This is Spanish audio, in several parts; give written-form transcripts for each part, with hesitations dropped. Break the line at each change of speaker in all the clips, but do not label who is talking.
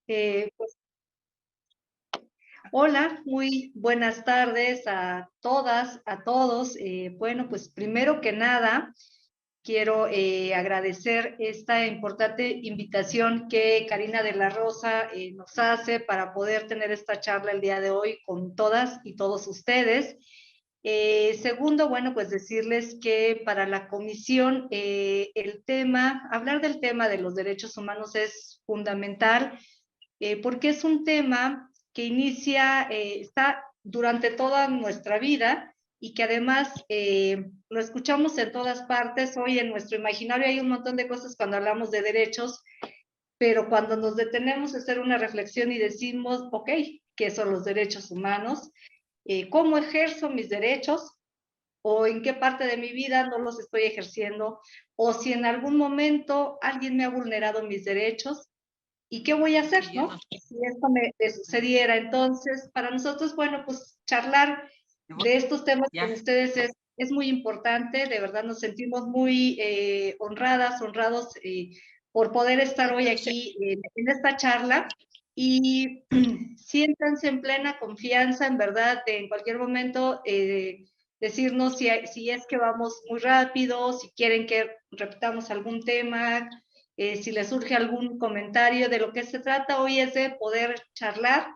Pues, hola, muy buenas tardes a todas, a todos. Bueno, pues primero que nada, quiero agradecer esta importante invitación que Karina de la Rosa nos hace para poder tener esta charla el día de hoy con todas y todos ustedes. Segundo, bueno, pues decirles que para la comisión hablar del tema de los derechos humanos es fundamental porque es un tema que está durante toda nuestra vida y que además lo escuchamos en todas partes. Hoy en nuestro imaginario hay un montón de cosas cuando hablamos de derechos, pero cuando nos detenemos a hacer una reflexión y decimos, ok, ¿qué son los derechos humanos? ¿Cómo ejerzo mis derechos? ¿O en qué parte de mi vida no los estoy ejerciendo? ¿O si en algún momento alguien me ha vulnerado mis derechos? ¿Y qué voy a hacer, no? Si esto me sucediera. Entonces, para nosotros, bueno, pues charlar de estos temas con ustedes es muy importante. De verdad nos sentimos muy honrados por poder estar hoy aquí en esta charla. Y siéntanse en plena confianza, en verdad, en cualquier momento decirnos si es que vamos muy rápido, si quieren que repitamos algún tema, si les surge algún comentario. De lo que se trata hoy es de poder charlar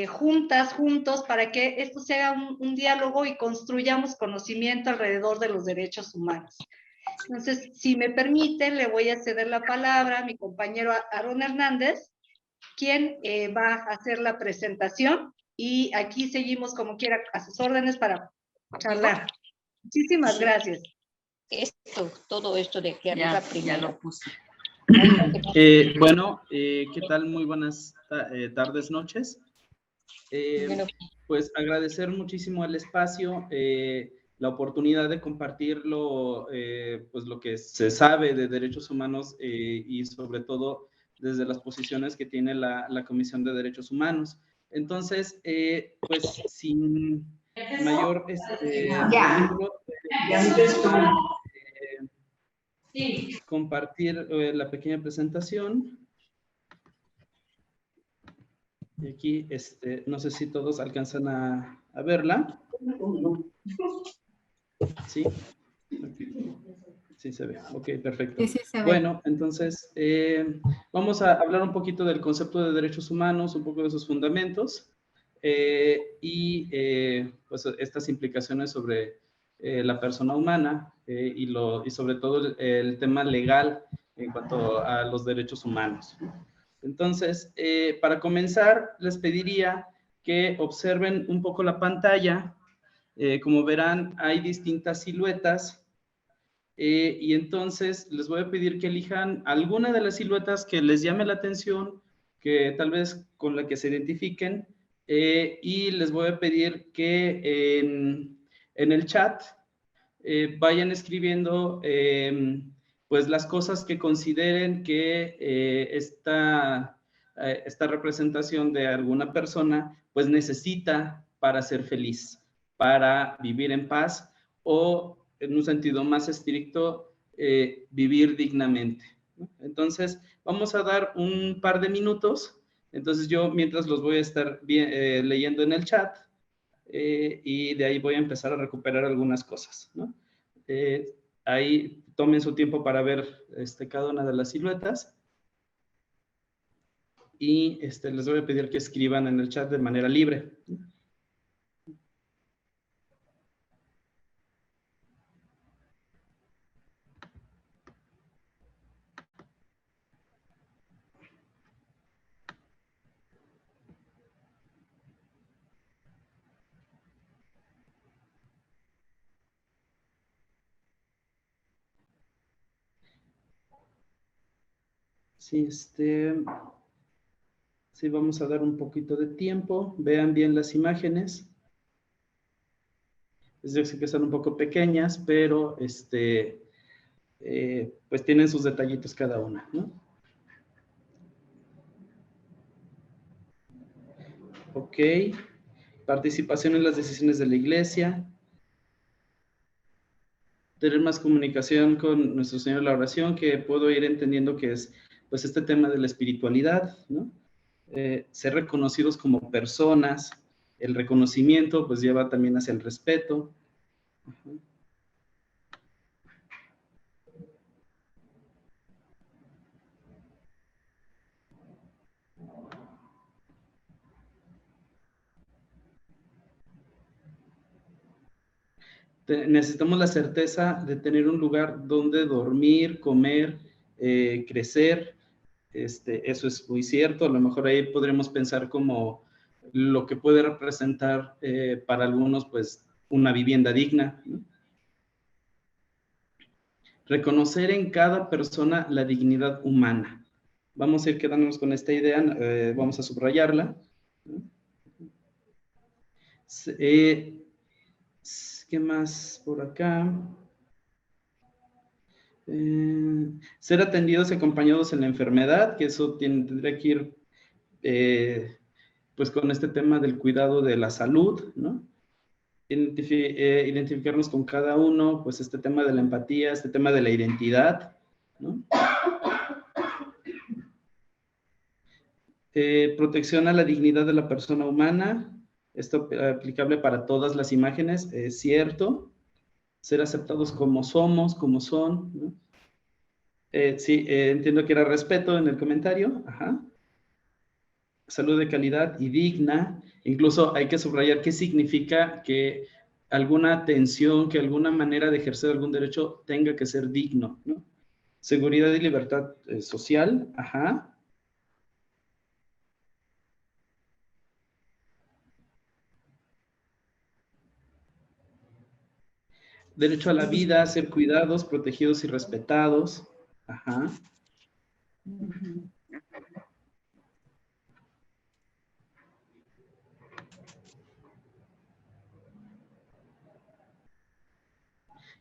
juntos, para que esto sea un diálogo y construyamos conocimiento alrededor de los derechos humanos. Entonces, si me permite, le voy a ceder la palabra a mi compañero Aaron Hernández, quien va a hacer la presentación, y aquí seguimos como quiera a sus órdenes para charlar. Muchísimas gracias.
Todo esto de aquí arriba primero.
Ya lo puse. Bueno, ¿qué tal? Muy buenas tardes, noches. Pues agradecer muchísimo el espacio, la oportunidad de compartirlo, pues lo que se sabe de derechos humanos y sobre todo desde las posiciones que tiene la Comisión de Derechos Humanos. Entonces, pues sin mayor compartir la pequeña presentación. Y aquí, no sé si todos alcanzan a verla. ¿Sí? Sí se ve. Ok, perfecto.
Sí, se ve.
Bueno, entonces, vamos a hablar un poquito del concepto de derechos humanos, un poco de sus fundamentos y pues estas implicaciones sobre la persona humana y sobre todo el tema legal en cuanto a los derechos humanos. Entonces, para comenzar, les pediría que observen un poco la pantalla. Como verán, hay distintas siluetas y entonces les voy a pedir que elijan alguna de las siluetas que les llame la atención, que tal vez con la que se identifiquen, y les voy a pedir que en el chat vayan escribiendo pues las cosas que consideren que esta representación de alguna persona pues necesita para ser feliz, para vivir en paz o en un sentido más estricto vivir dignamente, ¿no? Entonces vamos a dar un par de minutos, entonces yo mientras los voy a estar leyendo en el chat. Y de ahí voy a empezar a recuperar algunas cosas, ¿no? Ahí tomen su tiempo para ver cada una de las siluetas y les voy a pedir que escriban en el chat de manera libre. Sí, sí, vamos a dar un poquito de tiempo. Vean bien las imágenes. Es decir, que son un poco pequeñas, pero pues tienen sus detallitos cada una, ¿no? Ok. Participación en las decisiones de la iglesia. Tener más comunicación con nuestro Señor en la oración, que puedo ir entendiendo que es pues este tema de la espiritualidad, ¿no? ser reconocidos como personas. El reconocimiento pues lleva también hacia el respeto. Necesitamos la certeza de tener un lugar donde dormir, comer, crecer. Eso es muy cierto. A lo mejor ahí podremos pensar como lo que puede representar para algunos, pues, una vivienda digna, ¿no? Reconocer en cada persona la dignidad humana. Vamos a ir quedándonos con esta idea, vamos a subrayarla. ¿Qué más por acá? Ser atendidos y acompañados en la enfermedad, que eso tendría que ir pues con este tema del cuidado de la salud, ¿no? Identificarnos con cada uno, pues este tema de la empatía, este tema de la identidad, ¿no? Protección a la dignidad de la persona humana, esto aplicable para todas las imágenes, es cierto. Ser aceptados como somos, como son, ¿no? Sí, entiendo que era respeto en el comentario, ajá. Salud de calidad y digna. Incluso hay que subrayar qué significa que alguna atención, que alguna manera de ejercer algún derecho tenga que ser digno, ¿no? Seguridad y libertad social, ajá. Derecho a la vida, ser cuidados, protegidos y respetados, ajá.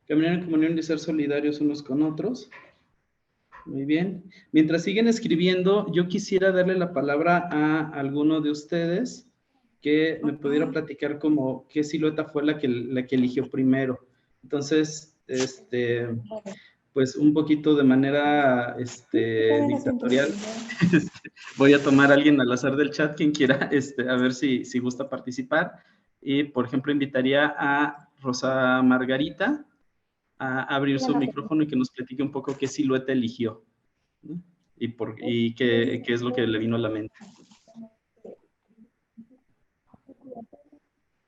Caminar en comunión y ser solidarios unos con otros. Muy bien. Mientras siguen escribiendo, yo quisiera darle la palabra a alguno de ustedes que me pudiera platicar como qué silueta fue la que eligió primero. Entonces, pues un poquito de manera dictatorial, voy a tomar a alguien al azar del chat, quien quiera, a ver si gusta participar. Y, por ejemplo, invitaría a Rosa Margarita a abrir su micrófono y que nos platique un poco qué silueta eligió, ¿no? Y qué es lo que le vino a la mente.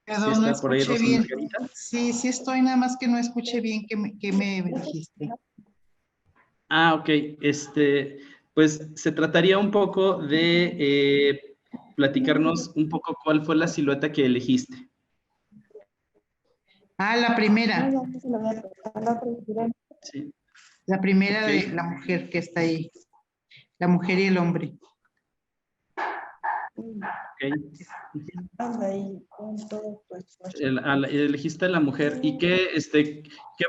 Perdón,
¿Sí está por ahí Rosa
bien.
Margarita?
Sí, sí estoy, nada más que no escuché bien qué me dijiste.
Ah, ok. Pues se trataría un poco de platicarnos un poco cuál fue la silueta que elegiste.
Ah, la primera.
Sí.
La primera
Okay.
de la mujer que está ahí. La mujer y el hombre.
Okay. Elegiste a la mujer. ¿Y qué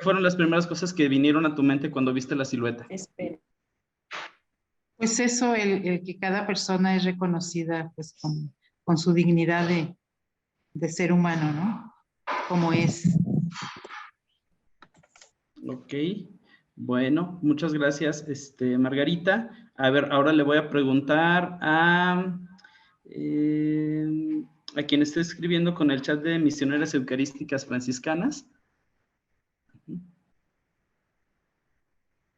fueron las primeras cosas que vinieron a tu mente cuando viste la silueta?
Pues eso, el que cada persona es reconocida pues con su dignidad de ser humano, ¿no? Como es.
Ok, bueno, muchas gracias, Margarita. A ver, ahora le voy a preguntar a quien esté escribiendo con el chat de Misioneras Eucarísticas Franciscanas.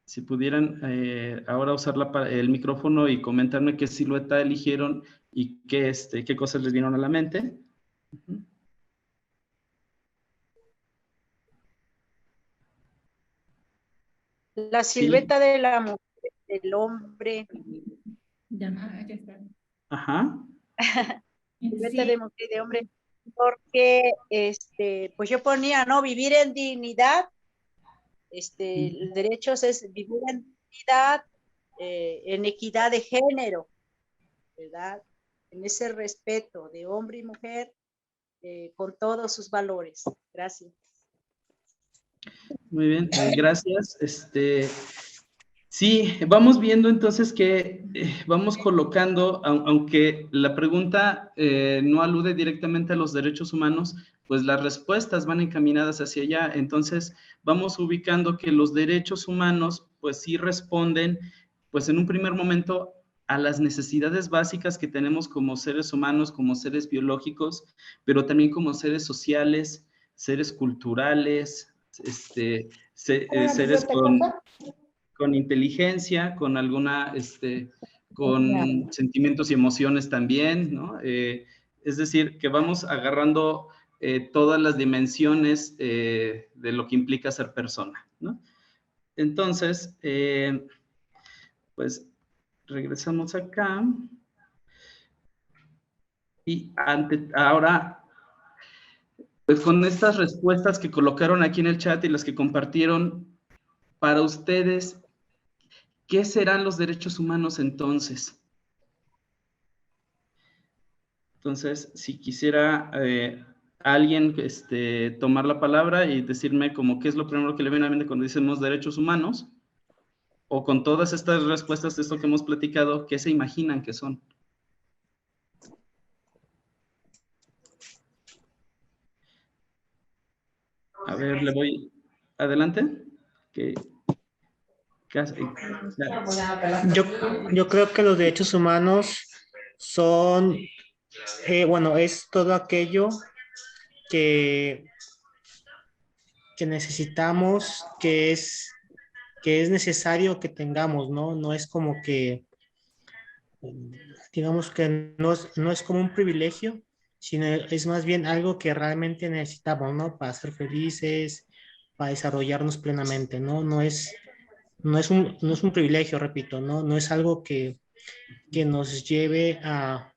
Si pudieran ahora usar el micrófono y comentarme qué silueta eligieron y qué cosas les vinieron a la mente.
La silueta de la mujer, del hombre.
Ya está.
Ajá.
Silueta de mujer y de hombre. Porque, pues yo ponía, ¿no? Vivir en dignidad. El derecho es vivir en dignidad, en equidad de género, ¿verdad? En ese respeto de hombre y mujer, con todos sus valores. Gracias.
Muy bien, gracias. Sí, vamos viendo entonces que vamos colocando, aunque la pregunta no alude directamente a los derechos humanos, pues las respuestas van encaminadas hacia allá. Entonces, vamos ubicando que los derechos humanos, pues sí responden, pues en un primer momento, a las necesidades básicas que tenemos como seres humanos, como seres biológicos, pero también como seres sociales, seres culturales, seres con inteligencia, con alguna, con sentimientos y emociones también, ¿no? Es decir, que vamos agarrando todas las dimensiones de lo que implica ser persona, ¿no? Entonces, pues regresamos acá. Y ahora, pues con estas respuestas que colocaron aquí en el chat y las que compartieron, para ustedes, ¿qué serán los derechos humanos entonces? Entonces, si quisiera alguien tomar la palabra y decirme como qué es lo primero que le viene a la mente cuando decimos derechos humanos, o con todas estas respuestas de esto que hemos platicado, ¿qué se imaginan que son? A ver, le voy adelante.
Yo creo que los derechos humanos son, bueno, es todo aquello que, que necesitamos, que es necesario que tengamos, ¿no? No es como que, digamos que no es como un privilegio, sino es más bien algo que realmente necesitamos, ¿no? Para ser felices, para desarrollarnos plenamente, ¿no? No es un privilegio, repito, no es algo que nos lleve a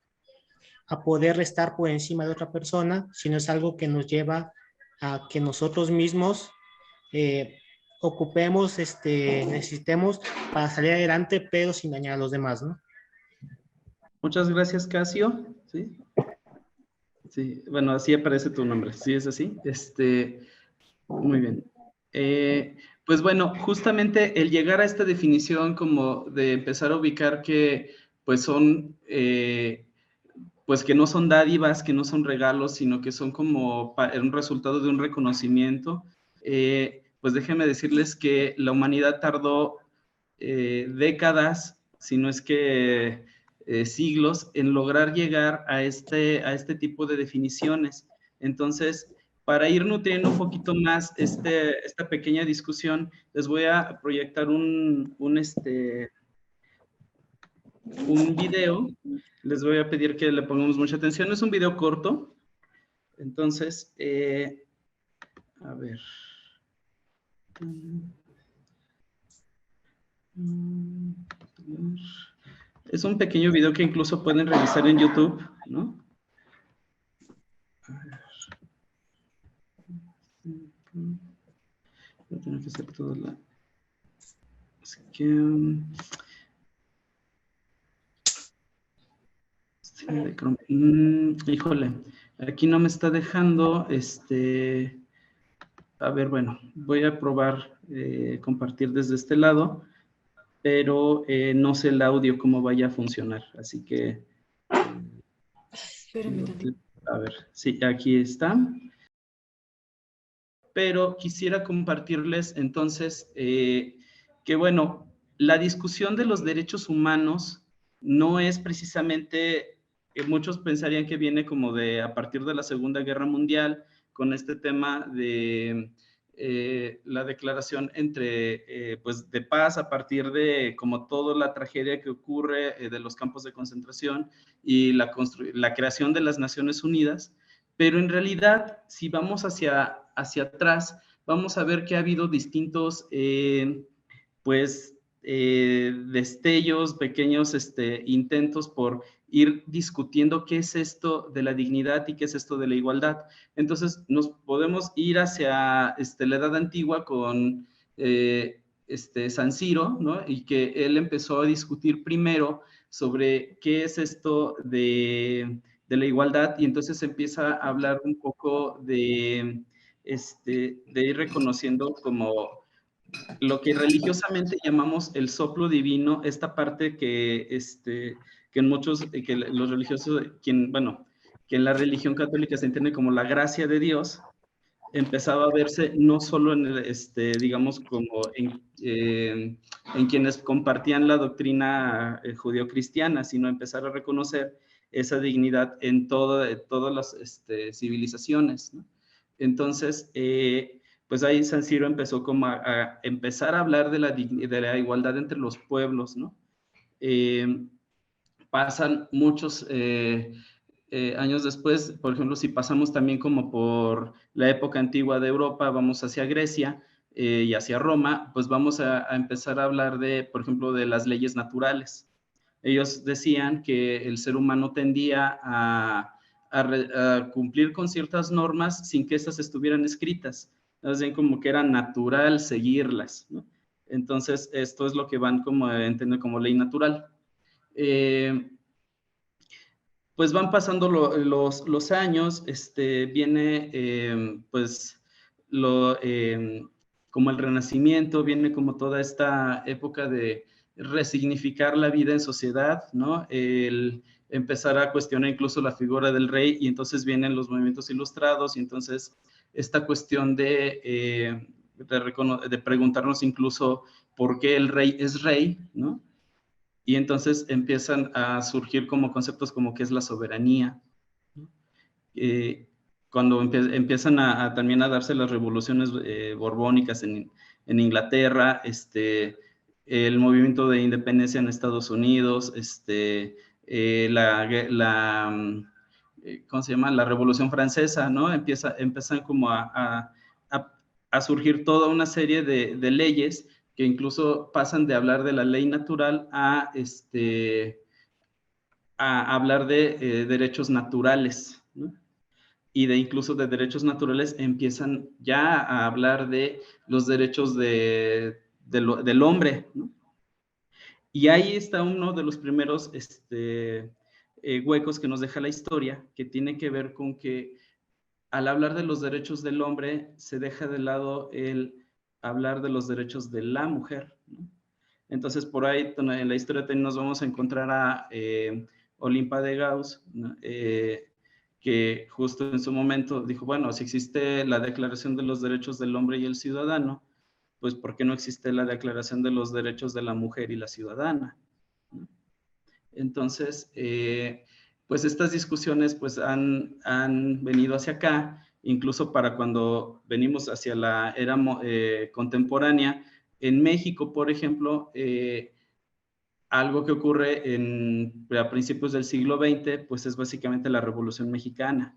poder estar por encima de otra persona, sino es algo que nos lleva a que nosotros mismos ocupemos, necesitemos para salir adelante, pero sin dañar a los demás, ¿no?
Muchas gracias, Casio. Sí, sí, bueno, así aparece tu nombre. Sí, es así. Muy bien. Pues bueno, justamente el llegar a esta definición como de empezar a ubicar que pues son, pues que no son dádivas, que no son regalos, sino que son como un resultado de un reconocimiento, pues déjenme decirles que la humanidad tardó décadas, si no es que siglos, en lograr llegar a este tipo de definiciones. Entonces, para ir nutriendo un poquito más esta pequeña discusión, les voy a proyectar un video. Les voy a pedir que le pongamos mucha atención. Es un video corto. Entonces, a ver. Es un pequeño video que incluso pueden revisar en YouTube, ¿no? Voy a tener que hacer toda la... Así que... híjole, aquí no me está dejando, a ver, bueno, voy a probar compartir desde este lado, pero no sé el audio cómo vaya a funcionar, así que... a ver, sí, aquí está. Pero quisiera compartirles entonces que, bueno, la discusión de los derechos humanos no es precisamente, muchos pensarían que viene como de a partir de la Segunda Guerra Mundial, con este tema de la declaración pues de paz a partir de como toda la tragedia que ocurre de los campos de concentración y la creación de las Naciones Unidas. Pero en realidad, si vamos hacia atrás, vamos a ver que ha habido distintos, destellos, pequeños intentos por ir discutiendo qué es esto de la dignidad y qué es esto de la igualdad. Entonces, nos podemos ir hacia la Edad Antigua con San Ciro, ¿no? Y que él empezó a discutir primero sobre qué es esto de la igualdad, y entonces empieza a hablar un poco de ir reconociendo como lo que religiosamente llamamos el soplo divino, esta parte que en muchos, que los religiosos, que en la religión católica se entiende como la gracia de Dios, empezaba a verse no solo en digamos, como en quienes compartían la doctrina judeocristiana, sino empezar a reconocer esa dignidad en todas las civilizaciones, ¿no? Entonces, pues ahí San Ciro empezó como a empezar a hablar de la igualdad entre los pueblos, ¿no? Pasan muchos años después, por ejemplo, si pasamos también como por la época antigua de Europa, vamos hacia Grecia y hacia Roma, pues vamos a empezar a hablar de, por ejemplo, de las leyes naturales. Ellos decían que el ser humano tendía a cumplir con ciertas normas sin que estas estuvieran escritas. Más bien como que era natural seguirlas, ¿no? Entonces, esto es lo que van como a entender como ley natural. Pues van pasando los años, viene pues como el Renacimiento, viene como toda esta época de resignificar la vida en sociedad, ¿no? El empezar a cuestionar incluso la figura del rey, y entonces vienen los movimientos ilustrados, y entonces esta cuestión de preguntarnos incluso por qué el rey es rey, ¿no? Y entonces empiezan a surgir como conceptos como qué es la soberanía. Cuando empiezan también a darse las revoluciones borbónicas en Inglaterra, el movimiento de independencia en Estados Unidos, ¿cómo se llama? La Revolución Francesa, ¿no? Empiezan como a surgir toda una serie de leyes que incluso pasan de hablar de la ley natural a hablar de derechos naturales, ¿no? Y incluso de derechos naturales empiezan ya a hablar de los derechos del hombre, ¿no? Y ahí está uno de los primeros huecos que nos deja la historia, que tiene que ver con que al hablar de los derechos del hombre, se deja de lado el hablar de los derechos de la mujer, ¿no? Entonces, por ahí en la historia también nos vamos a encontrar a Olimpa de Gauss, ¿no? Que justo en su momento dijo, bueno, si existe la Declaración de los Derechos del Hombre y el Ciudadano, pues ¿por qué no existe la Declaración de los Derechos de la Mujer y la Ciudadana? ¿No? Entonces, pues estas discusiones pues han venido hacia acá, incluso para cuando venimos hacia la era contemporánea. En México, por ejemplo, algo que ocurre a principios del siglo XX, pues es básicamente la Revolución Mexicana.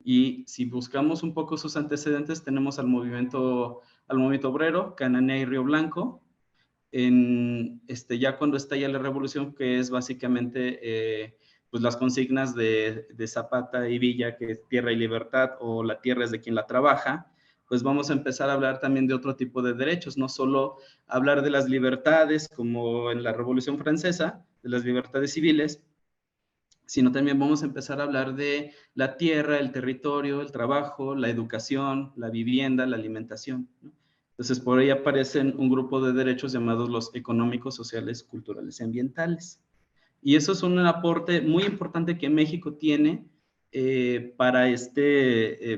Y si buscamos un poco sus antecedentes, tenemos al movimiento obrero, Cananea y Río Blanco, ya cuando estalla la revolución, que es básicamente pues las consignas de Zapata y Villa, que es tierra y libertad, o la tierra es de quien la trabaja, pues vamos a empezar a hablar también de otro tipo de derechos, no solo hablar de las libertades, como en la Revolución Francesa, de las libertades civiles, sino también vamos a empezar a hablar de la tierra, el territorio, el trabajo, la educación, la vivienda, la alimentación, ¿no? Entonces, por ahí aparecen un grupo de derechos llamados los económicos, sociales, culturales y ambientales. Y eso es un aporte muy importante que México tiene para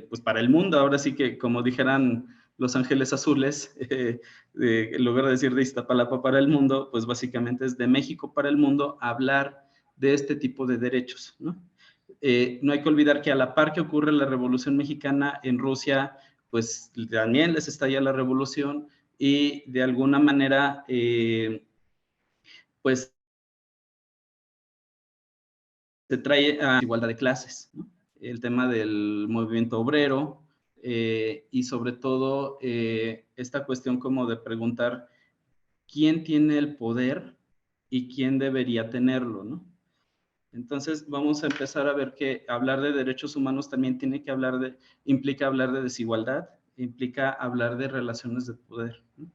pues para el mundo. Ahora sí que, como dijeran Los Ángeles Azules, en lugar de decir de Iztapalapa para el mundo, pues básicamente es de México para el mundo hablar de este tipo de derechos, ¿no? No hay que olvidar que a la par que ocurre la Revolución Mexicana en Rusia, pues también les estalla la revolución y de alguna manera, pues se trae a igualdad de clases, ¿no? El tema del movimiento obrero y sobre todo esta cuestión como de preguntar quién tiene el poder y quién debería tenerlo, ¿no? Entonces vamos a empezar a ver que hablar de derechos humanos también implica hablar de desigualdad, implica hablar de relaciones de poder, ¿no?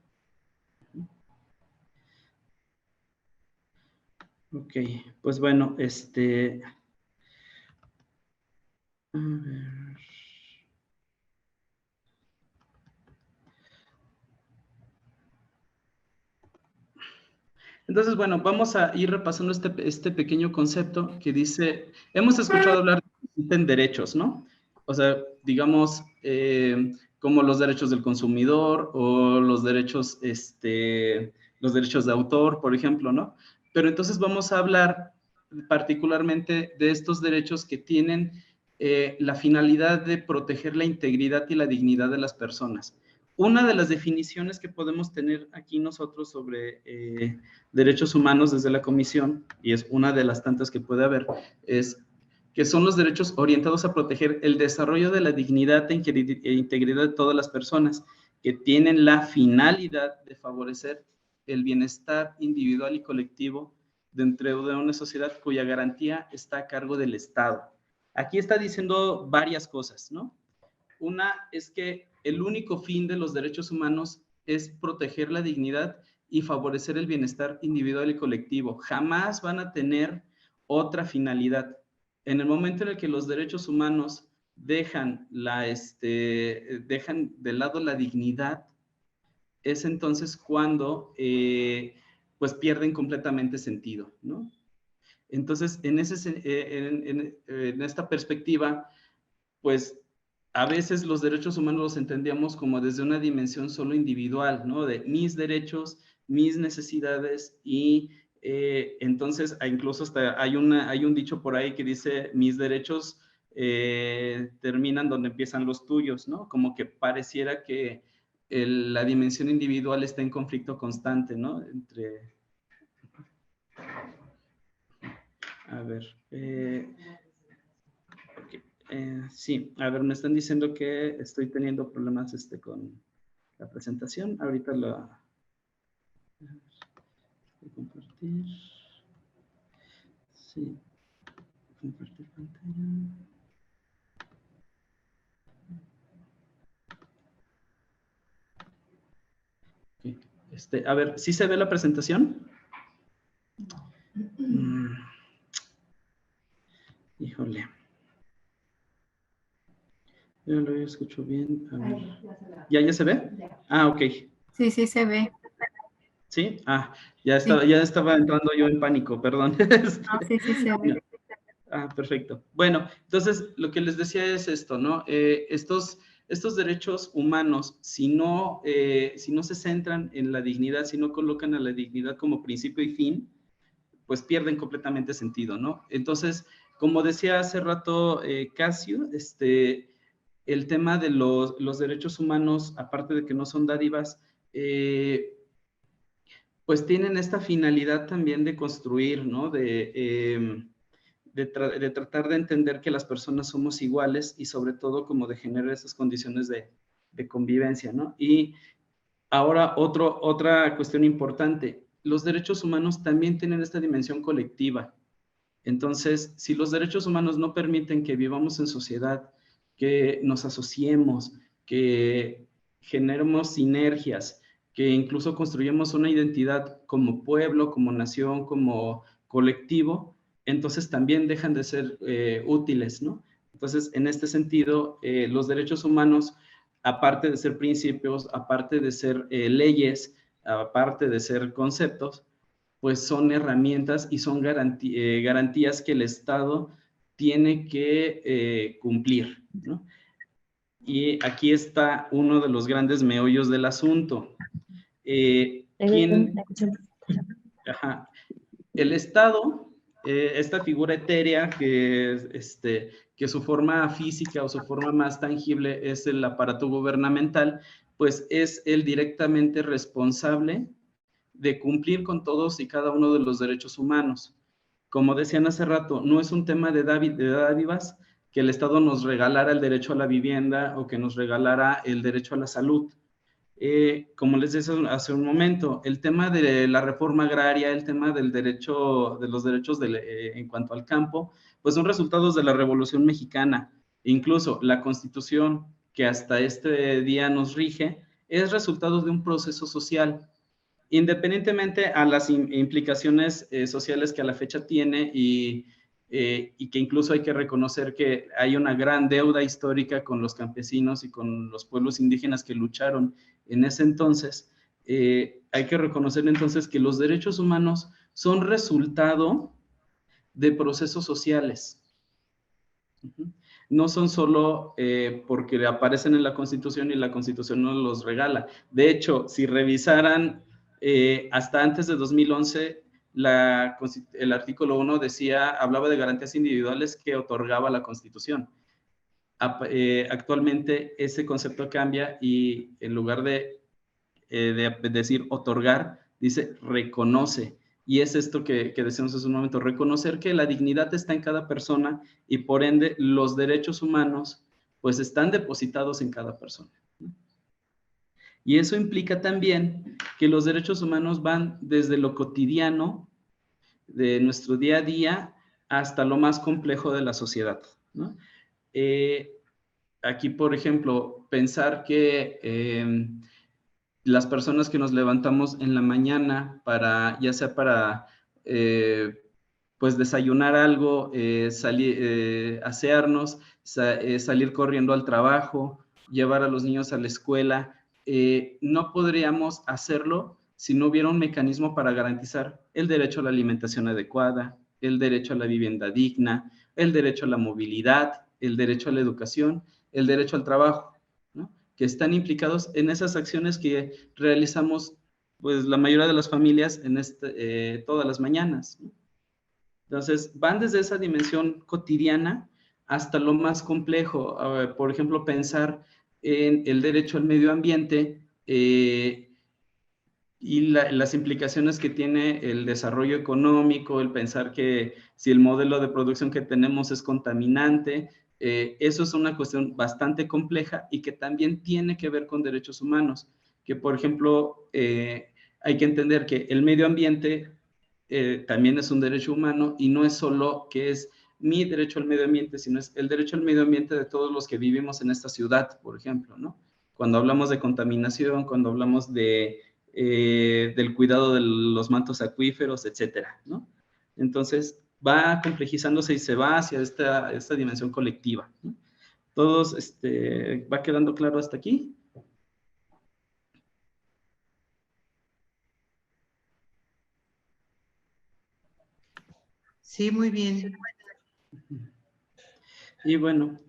Ok, pues bueno, a ver. Entonces, bueno, vamos a ir repasando este pequeño concepto que dice, hemos escuchado hablar de que existen derechos, ¿no? O sea, digamos, como los derechos del consumidor o los derechos de autor, por ejemplo, ¿no? Pero entonces vamos a hablar particularmente de estos derechos que tienen la finalidad de proteger la integridad y la dignidad de las personas. Una de las definiciones que podemos tener aquí nosotros sobre derechos humanos desde la Comisión, y es una de las tantas que puede haber, es que son los derechos orientados a proteger el desarrollo de la dignidad e integridad de todas las personas, que tienen la finalidad de favorecer el bienestar individual y colectivo dentro de una sociedad cuya garantía está a cargo del Estado. Aquí está diciendo varias cosas, ¿no? Una es que el único fin de los derechos humanos es proteger la dignidad y favorecer el bienestar individual y colectivo. Jamás van a tener otra finalidad. En el momento en el que los derechos humanos dejan de lado la dignidad, es entonces cuando pues pierden completamente sentido, ¿no? Entonces, en esta perspectiva, pues a veces los derechos humanos los entendíamos como desde una dimensión solo individual, ¿no? De mis derechos, mis necesidades y entonces incluso hasta hay un dicho por ahí que dice mis derechos terminan donde empiezan los tuyos, ¿no? Como que pareciera que la dimensión individual está en conflicto constante, ¿no? A ver, sí, a ver, me están diciendo que estoy teniendo problemas con la presentación. Ahorita voy a compartir. Sí, compartir pantalla. Okay. A ver, ¿sí se ve la presentación? Híjole. Yo no lo escucho bien. A ver. ¿Ya se ve? Ah, ok.
Sí, sí se ve.
¿Sí? Ah, ya estaba entrando yo en pánico, perdón.
No, sí, sí se ve.
Ah, perfecto. Bueno, entonces lo que les decía es esto, ¿no? Estos derechos humanos, si no se centran en la dignidad, si no colocan a la dignidad como principio y fin, pues pierden completamente sentido, ¿no? Entonces, como decía hace rato Casio, el tema de los derechos humanos, aparte de que no son dádivas, pues tienen esta finalidad también de construir, ¿no? De tratar de entender que las personas somos iguales y sobre todo como de generar esas condiciones de convivencia, ¿no? Y ahora otra cuestión importante, los derechos humanos también tienen esta dimensión colectiva. Entonces, si los derechos humanos no permiten que vivamos en sociedad, que nos asociemos, que generemos sinergias, que incluso construyamos una identidad como pueblo, como nación, como colectivo, entonces también dejan de ser útiles, ¿no? Entonces, en este sentido, los derechos humanos, aparte de ser principios, aparte de ser leyes, aparte de ser conceptos, pues son herramientas y son garantías que el Estado tiene que cumplir, ¿no? Y aquí está uno de los grandes meollos del asunto. El Estado, esta figura etérea que su forma física o su forma más tangible es el aparato gubernamental, pues es el directamente responsable de cumplir con todos y cada uno de los derechos humanos. Como decían hace rato, no es un tema de dádivas que el Estado nos regalara el derecho a la vivienda o que nos regalara el derecho a la salud. Como les decía hace un momento, el tema de la reforma agraria, el tema del derecho, de los derechos en cuanto al campo, pues son resultados de la Revolución Mexicana. Incluso la Constitución que hasta este día nos rige es resultado de un proceso social, independientemente a las implicaciones sociales que a la fecha tiene y que incluso hay que reconocer que hay una gran deuda histórica con los campesinos y con los pueblos indígenas que lucharon en ese entonces, hay que reconocer entonces que los derechos humanos son resultado de procesos sociales. No son solo porque aparecen en la Constitución y la Constitución nos los regala. De hecho, si revisaran hasta antes de 2011, el artículo 1 hablaba de garantías individuales que otorgaba la Constitución. Actualmente ese concepto cambia y en lugar de decir otorgar, dice reconoce. Y es esto que decíamos hace un momento, reconocer que la dignidad está en cada persona y por ende los derechos humanos pues están depositados en cada persona. Y eso implica también que los derechos humanos van desde lo cotidiano de nuestro día a día hasta lo más complejo de la sociedad, ¿no? Aquí, por ejemplo, pensar que las personas que nos levantamos en la mañana ya sea para pues desayunar algo, asearnos, salir corriendo al trabajo, llevar a los niños a la escuela, no podríamos hacerlo si no hubiera un mecanismo para garantizar el derecho a la alimentación adecuada, el derecho a la vivienda digna, el derecho a la movilidad, el derecho a la educación, el derecho al trabajo, ¿no? Que están implicados en esas acciones que realizamos pues la mayoría de las familias en todas las mañanas, ¿no? Entonces, van desde esa dimensión cotidiana hasta lo más complejo. Por ejemplo, pensar en el derecho al medio ambiente y las implicaciones que tiene el desarrollo económico, el pensar que si el modelo de producción que tenemos es contaminante, eso es una cuestión bastante compleja y que también tiene que ver con derechos humanos, que por ejemplo hay que entender que el medio ambiente también es un derecho humano y no es solo que es mi derecho al medio ambiente, sino es el derecho al medio ambiente de todos los que vivimos en esta ciudad, por ejemplo, ¿no? Cuando hablamos de contaminación, cuando hablamos del cuidado de los mantos acuíferos, etcétera, ¿no? Entonces, va complejizándose y se va hacia esta dimensión colectiva, ¿no? Todos, ¿va quedando claro hasta aquí?
Sí, muy bien.
Y bueno,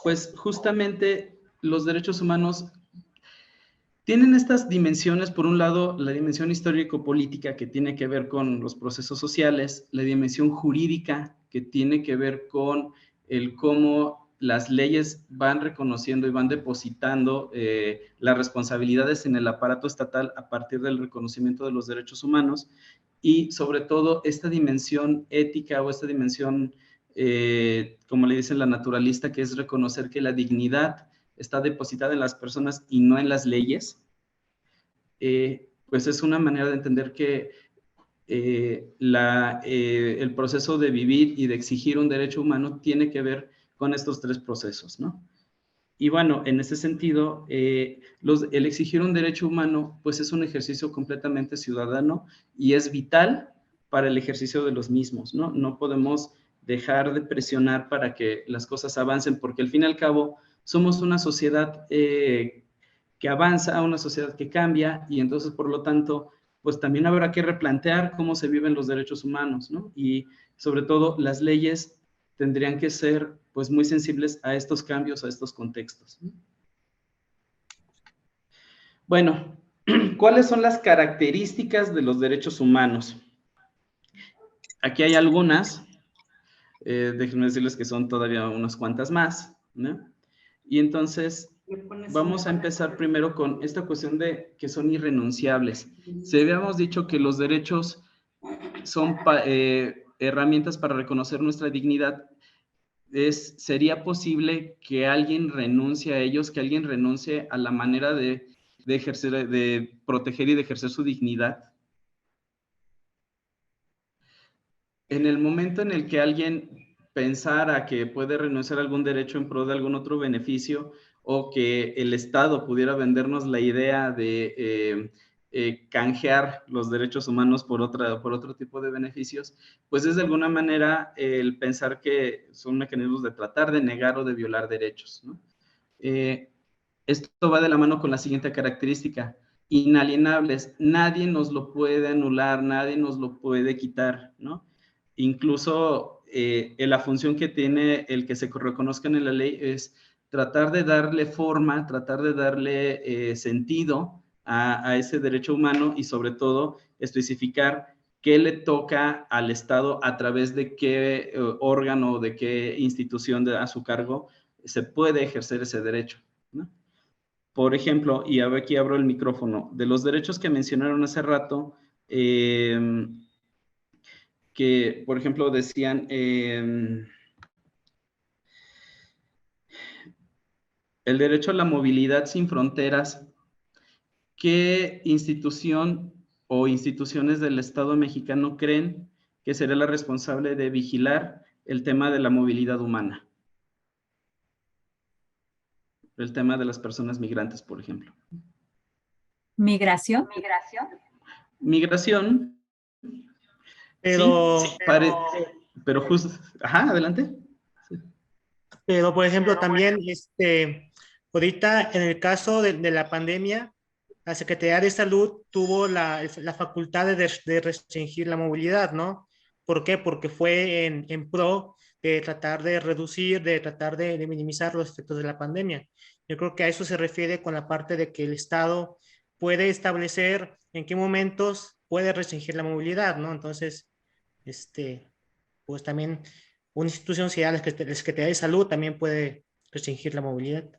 pues justamente los derechos humanos tienen estas dimensiones, por un lado, la dimensión histórico-política que tiene que ver con los procesos sociales, la dimensión jurídica que tiene que ver con el cómo las leyes van reconociendo y van depositando las responsabilidades en el aparato estatal a partir del reconocimiento de los derechos humanos y sobre todo esta dimensión ética o esta dimensión, como le dicen la naturalista, que es reconocer que la dignidad está depositada en las personas y no en las leyes, pues es una manera de entender que el proceso de vivir y de exigir un derecho humano tiene que ver con estos tres procesos, ¿no? Y bueno, en ese sentido, el exigir un derecho humano, pues es un ejercicio completamente ciudadano y es vital para el ejercicio de los mismos, ¿no? No podemos dejar de presionar para que las cosas avancen, porque al fin y al cabo somos una sociedad que avanza, una sociedad que cambia, y entonces, por lo tanto, pues también habrá que replantear cómo se viven los derechos humanos, ¿no? Y sobre todo, las leyes tendrían que ser, pues, muy sensibles a estos cambios, a estos contextos, ¿no? Bueno, ¿cuáles son las características de los derechos humanos? Aquí hay algunas, déjenme decirles que son todavía unas cuantas más, ¿no? Y entonces, vamos a empezar primero con esta cuestión de que son irrenunciables. Si habíamos dicho que los derechos son herramientas para reconocer nuestra dignidad, ¿sería posible que alguien renuncie a ellos, que alguien renuncie a la manera de ejercer, de proteger y de ejercer su dignidad? En el momento en el que alguien pensara que puede renunciar a algún derecho en pro de algún otro beneficio, o que el Estado pudiera vendernos la idea de canjear los derechos humanos por otro tipo de beneficios, pues es de alguna manera el pensar que son mecanismos de tratar de negar o de violar derechos, ¿no? Esto va de la mano con la siguiente característica: inalienables. Nadie nos lo puede anular, nadie nos lo puede quitar, ¿no? Incluso la función que tiene el que se reconozcan en la ley es tratar de darle forma, tratar de darle sentido a ese derecho humano y sobre todo especificar qué le toca al Estado a través de qué órgano, de qué institución a su cargo se puede ejercer ese derecho, ¿no? Por ejemplo, y aquí abro el micrófono, de los derechos que mencionaron hace rato, que, por ejemplo, decían el derecho a la movilidad sin fronteras. ¿Qué institución o instituciones del Estado mexicano creen que será la responsable de vigilar el tema de la movilidad humana? El tema de las personas migrantes, por ejemplo.
¿Migración?
Migración.
Pero,
Sí, pero justo, ajá, adelante.
pero por ejemplo, también, ahorita en el caso de la pandemia, la Secretaría de Salud tuvo la facultad de restringir la movilidad, ¿no? ¿Por qué? Porque fue en pro de tratar de reducir, de tratar de minimizar los efectos de la pandemia. Yo creo que a eso se refiere con la parte de que el Estado puede establecer en qué momentos puede restringir la movilidad, ¿no? Entonces, pues también una institución, si la Secretaría de Salud también puede restringir la movilidad.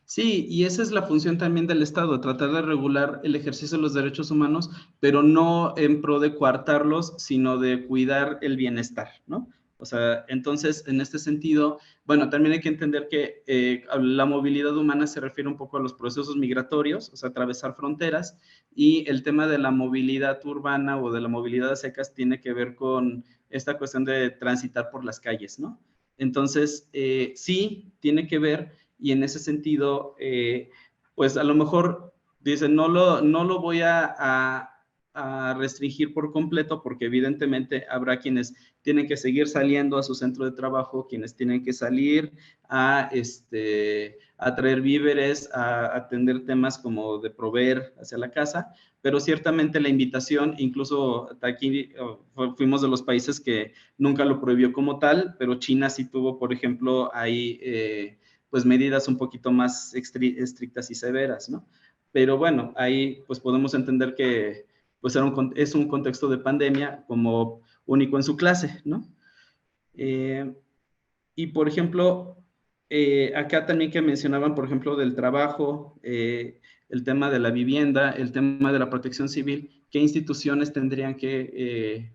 Sí, y esa es la función también del Estado, tratar de regular el ejercicio de los derechos humanos, pero no en pro de coartarlos, sino de cuidar el bienestar, ¿no? O sea, entonces, en este sentido, bueno, también hay que entender que la movilidad humana se refiere un poco a los procesos migratorios, o sea, atravesar fronteras, y el tema de la movilidad urbana o de la movilidad a secas tiene que ver con esta cuestión de transitar por las calles, ¿no? Entonces, sí, tiene que ver, y en ese sentido, pues a lo mejor dicen, no lo voy a restringir por completo porque evidentemente habrá quienes tienen que seguir saliendo a su centro de trabajo, quienes tienen que salir a traer víveres, a atender temas como de proveer hacia la casa, pero ciertamente la invitación, incluso aquí fuimos de los países que nunca lo prohibió como tal, pero China sí tuvo, por ejemplo, ahí pues medidas un poquito más estrictas y severas, ¿no? Pero bueno, ahí pues podemos entender que pues es un contexto de pandemia como único en su clase, ¿no? Y por ejemplo, acá también que mencionaban, por ejemplo, del trabajo, el tema de la vivienda, el tema de la protección civil, ¿qué instituciones tendrían que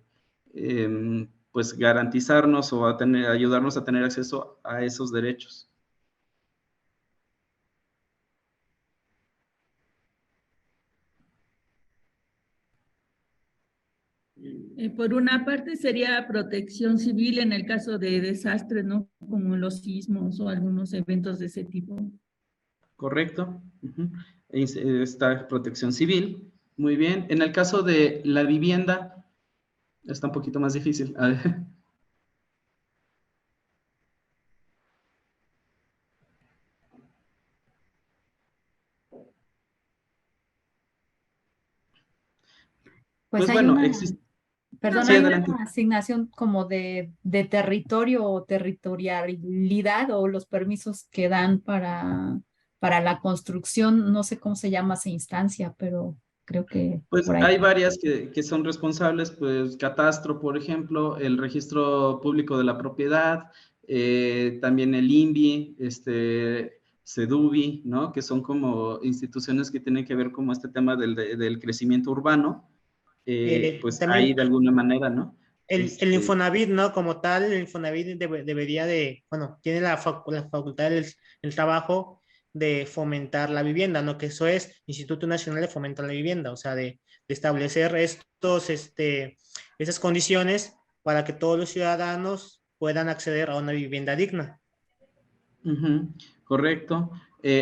pues garantizarnos o ayudarnos a tener acceso a esos derechos?
Por una parte sería protección civil en el caso de desastres, ¿no? Como los sismos o algunos eventos de ese tipo.
Correcto. Está protección civil. Muy bien. En el caso de la vivienda, está un poquito más difícil. A ver.
Pues hay
bueno,
una,
existe.
perdón,
Sí,
hay
adelante.
una asignación como de territorio o territorialidad o los permisos que dan para la construcción, no sé cómo se llama esa instancia, pero creo que
Pues
por ahí.
hay varias que son responsables, pues Catastro, por ejemplo, el Registro Público de la Propiedad, también el INVI, CEDUBI, ¿no? Que son como instituciones que tienen que ver como este tema del crecimiento urbano, pues
También
ahí de alguna manera, ¿no?
el Infonavit, ¿no? Como tal, el Infonavit debería bueno, tiene la facultad del trabajo de fomentar la vivienda, ¿no? Que eso es Instituto Nacional de Fomento a la Vivienda, o sea, de establecer esas condiciones para que todos los ciudadanos puedan acceder a una vivienda digna.
Correcto.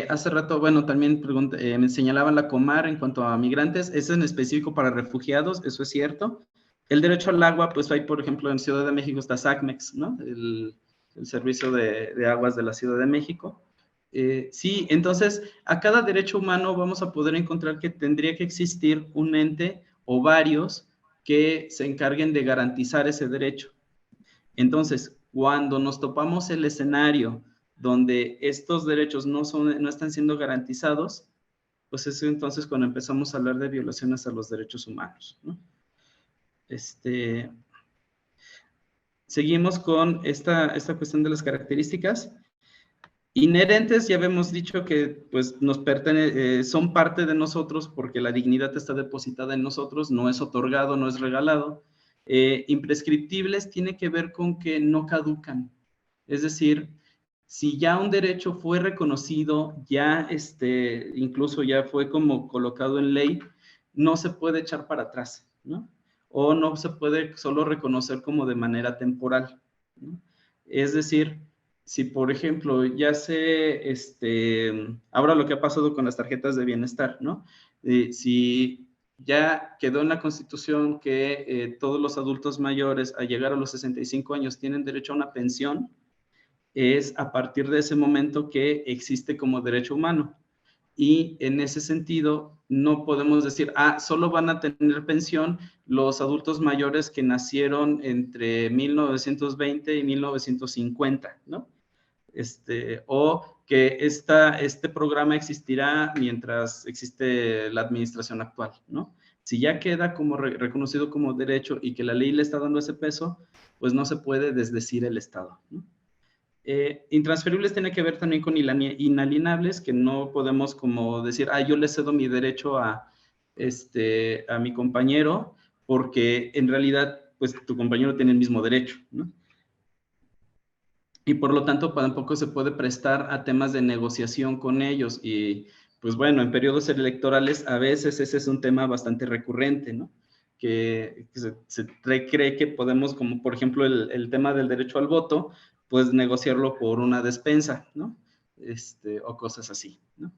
Hace rato, bueno, también me señalaban la Comar en cuanto a migrantes, es en específico para refugiados, eso es cierto. El derecho al agua, pues hay, por ejemplo, en Ciudad de México está SACMEX, ¿no? El servicio de aguas de la Ciudad de México. Sí, entonces, a cada derecho humano vamos a poder encontrar que tendría que existir un ente o varios que se encarguen de garantizar ese derecho. Entonces, cuando nos topamos el escenario donde estos derechos no están siendo garantizados, pues es entonces cuando empezamos a hablar de violaciones a los derechos humanos, ¿no? Seguimos con esta cuestión de las características. Inherentes, ya habíamos dicho que pues, son parte de nosotros porque la dignidad está depositada en nosotros, no es otorgado, no es regalado. Imprescriptibles tiene que ver con que no caducan. Es decir, si ya un derecho fue reconocido, ya incluso ya fue como colocado en ley, no se puede echar para atrás, ¿no? O no se puede solo reconocer como de manera temporal, ¿no? Es decir, si por ejemplo ya ahora lo que ha pasado con las tarjetas de bienestar, ¿no? Si ya quedó en la Constitución que todos los adultos mayores al llegar a los 65 años tienen derecho a una pensión, es a partir de ese momento que existe como derecho humano. Y en ese sentido, no podemos decir, solo van a tener pensión los adultos mayores que nacieron entre 1920 y 1950, ¿no? O que este programa existirá mientras existe la administración actual, ¿no? Si ya queda como reconocido como derecho y que la ley le está dando ese peso, pues no se puede desdecir el Estado, ¿no? Intransferibles tiene que ver también con inalienables, que no podemos como decir, yo le cedo mi derecho a mi compañero, porque en realidad, pues tu compañero tiene el mismo derecho, ¿no? Y por lo tanto, tampoco se puede prestar a temas de negociación con ellos. Y pues bueno, en periodos electorales a veces ese es un tema bastante recurrente, ¿no? Que se cree que podemos, como por ejemplo el tema del derecho al voto, pues negociarlo por una despensa, ¿no? O cosas así, ¿no?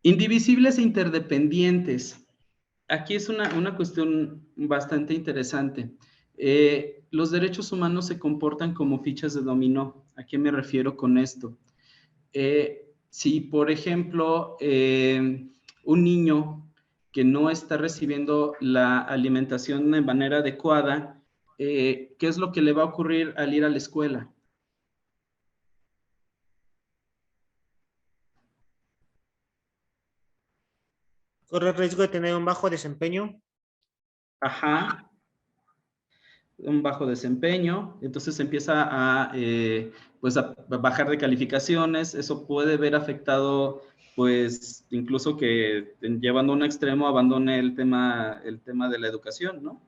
Indivisibles e interdependientes. Aquí es una cuestión bastante interesante. Los derechos humanos se comportan como fichas de dominó. ¿A qué me refiero con esto? Si, por ejemplo, un niño que no está recibiendo la alimentación de manera adecuada, ¿qué es lo que le va a ocurrir al ir a la escuela?
Corre el riesgo de tener un bajo desempeño.
Ajá. Un bajo desempeño, entonces empieza pues a bajar de calificaciones. Eso puede ver afectado, pues incluso que llevando a un extremo abandone el tema de la educación, ¿no?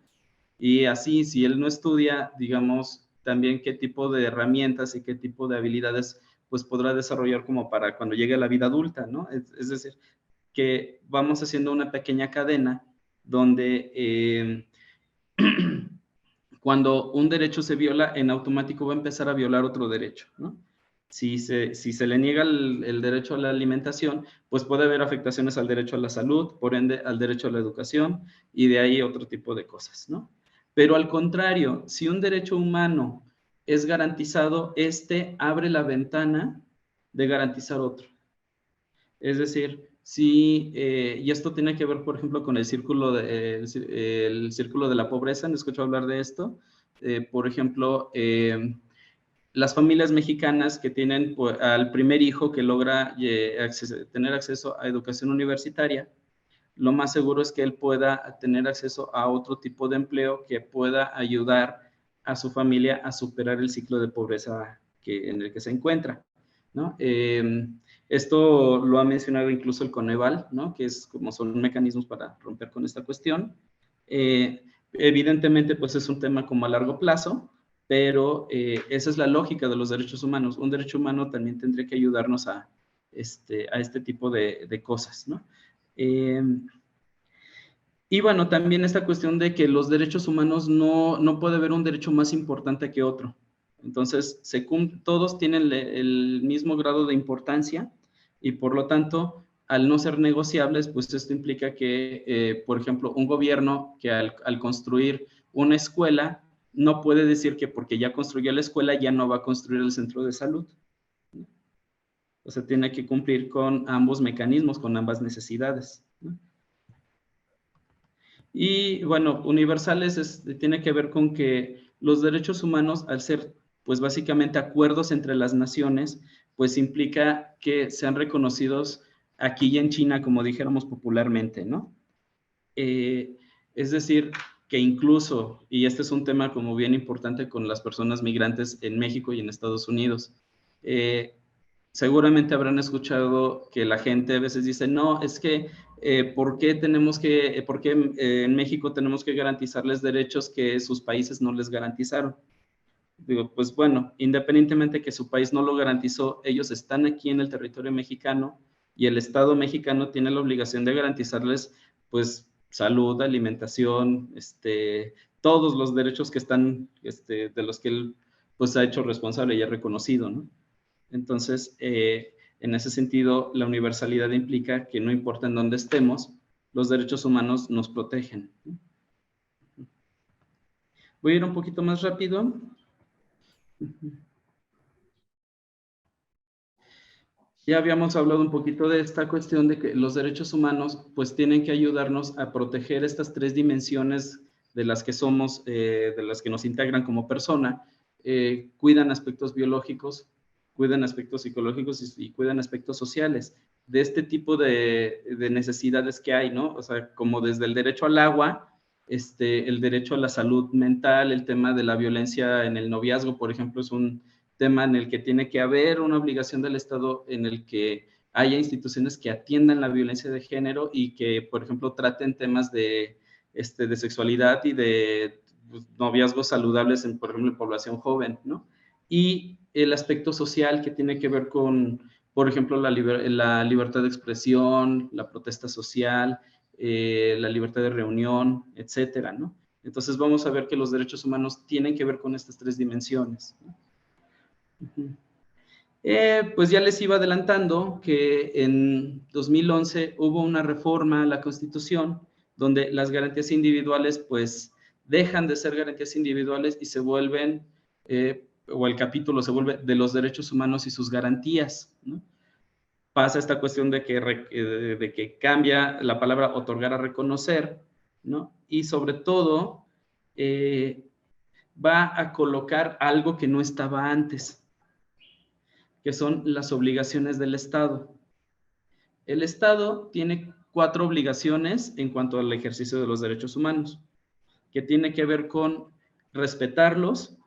Y así, si él no estudia, digamos, también qué tipo de herramientas y qué tipo de habilidades pues podrá desarrollar como para cuando llegue a la vida adulta, ¿no? Es decir, que vamos haciendo una pequeña cadena donde cuando un derecho se viola, en automático va a empezar a violar otro derecho, ¿no? Si se le niega el derecho a la alimentación, pues puede haber afectaciones al derecho a la salud, por ende al derecho a la educación, y de ahí otro tipo de cosas, ¿no? Pero al contrario, si un derecho humano es garantizado, abre la ventana de garantizar otro. Es decir, y esto tiene que ver, por ejemplo, con el círculo de la pobreza. ¿Han escuchado hablar de esto? Por ejemplo, las familias mexicanas que tienen pues, al primer hijo que logra tener acceso a educación universitaria, lo más seguro es que él pueda tener acceso a otro tipo de empleo que pueda ayudar a su familia a superar el ciclo de pobreza en el que se encuentra, ¿no? Esto lo ha mencionado incluso el Coneval, ¿no? Que es como son mecanismos para romper con esta cuestión. Evidentemente, pues es un tema como a largo plazo, pero esa es la lógica de los derechos humanos. Un derecho humano también tendría que ayudarnos a este tipo de cosas, ¿no? Y bueno, también esta cuestión de que los derechos humanos no puede haber un derecho más importante que otro. Entonces, todos tienen el mismo grado de importancia y por lo tanto, al no ser negociables, pues esto implica que, por ejemplo, un gobierno que al construir una escuela no puede decir que porque ya construyó la escuela ya no va a construir el centro de salud. O sea, tiene que cumplir con ambos mecanismos, con ambas necesidades, ¿no? Y bueno, universales tiene que ver con que los derechos humanos, al ser pues básicamente acuerdos entre las naciones, pues implica que sean reconocidos aquí y en China, como dijéramos popularmente, ¿no? Es decir, que incluso, y este es un tema como bien importante con las personas migrantes en México y en Estados Unidos, seguramente habrán escuchado que la gente a veces dice, no, es que, ¿por qué en México tenemos que garantizarles derechos que sus países no les garantizaron? Digo, pues bueno, independientemente que su país no lo garantizó, ellos están aquí en el territorio mexicano y el Estado mexicano tiene la obligación de garantizarles, pues, salud, alimentación, todos los derechos que están, de los que él, pues, ha hecho responsable y ha reconocido, ¿no? Entonces, en ese sentido, la universalidad implica que no importa en dónde estemos, los derechos humanos nos protegen. Voy a ir un poquito más rápido. Ya habíamos hablado un poquito de esta cuestión de que los derechos humanos pues tienen que ayudarnos a proteger estas tres dimensiones de las que somos, de las que nos integran como persona, cuidan aspectos biológicos, cuidan aspectos psicológicos y cuidan aspectos sociales, de este tipo de necesidades que hay, ¿no? O sea, como desde el derecho al agua, el derecho a la salud mental, el tema de la violencia en el noviazgo, por ejemplo, es un tema en el que tiene que haber una obligación del Estado en el que haya instituciones que atiendan la violencia de género y que, por ejemplo, traten temas de sexualidad y de noviazgos saludables, por ejemplo, en población joven, ¿no? Y el aspecto social que tiene que ver con, por ejemplo, la libertad de expresión, la protesta social, la libertad de reunión, etcétera, ¿no? Entonces vamos a ver que los derechos humanos tienen que ver con estas tres dimensiones, ¿no? Pues ya les iba adelantando que en 2011 hubo una reforma a la Constitución donde las garantías individuales pues dejan de ser garantías individuales y se vuelven, o el capítulo se vuelve de los derechos humanos y sus garantías, ¿no? Pasa esta cuestión de que cambia la palabra otorgar a reconocer, ¿no? Y sobre todo va a colocar algo que no estaba antes, que son las obligaciones del Estado. El Estado tiene 4 obligaciones en cuanto al ejercicio de los derechos humanos, que tiene que ver con respetarlos,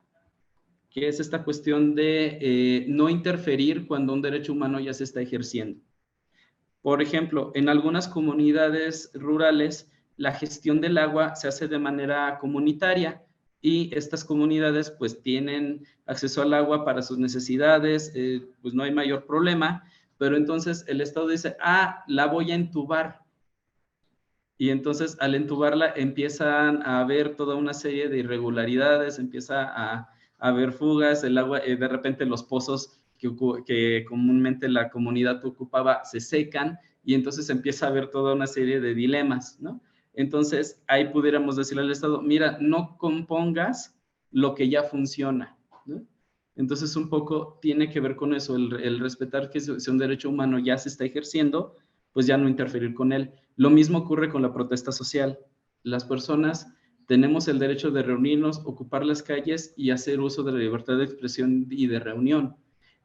que es esta cuestión de no interferir cuando un derecho humano ya se está ejerciendo. Por ejemplo, en algunas comunidades rurales, la gestión del agua se hace de manera comunitaria y estas comunidades pues tienen acceso al agua para sus necesidades, pues no hay mayor problema, pero entonces el Estado dice, la voy a entubar. Y entonces al entubarla empiezan a haber toda una serie de irregularidades, empieza a haber fugas, el agua, de repente los pozos que comúnmente la comunidad ocupaba se secan y entonces empieza a haber toda una serie de dilemas, ¿no? Entonces ahí pudiéramos decirle al Estado, mira, no compongas lo que ya funciona, ¿no? Entonces un poco tiene que ver con eso, el respetar que si un derecho humano ya se está ejerciendo, pues ya no interferir con él. Lo mismo ocurre con la protesta social. Las personas tenemos el derecho de reunirnos, ocupar las calles y hacer uso de la libertad de expresión y de reunión.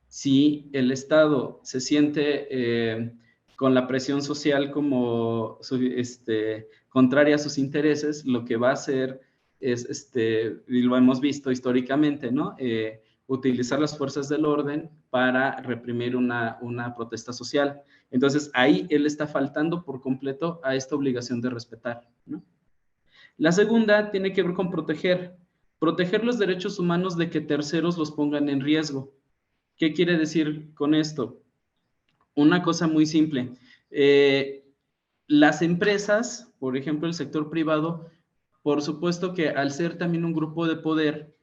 Si el Estado se siente con la presión social como contraria a sus intereses, lo que va a hacer es, y lo hemos visto históricamente, ¿no? Utilizar las fuerzas del orden para reprimir una protesta social. Entonces, ahí él está faltando por completo a esta obligación de respetar, ¿no? La segunda tiene que ver con proteger los derechos humanos de que terceros los pongan en riesgo. ¿Qué quiere decir con esto? Una cosa muy simple. Las empresas, por ejemplo, el sector privado, por supuesto que al ser también un grupo de poder,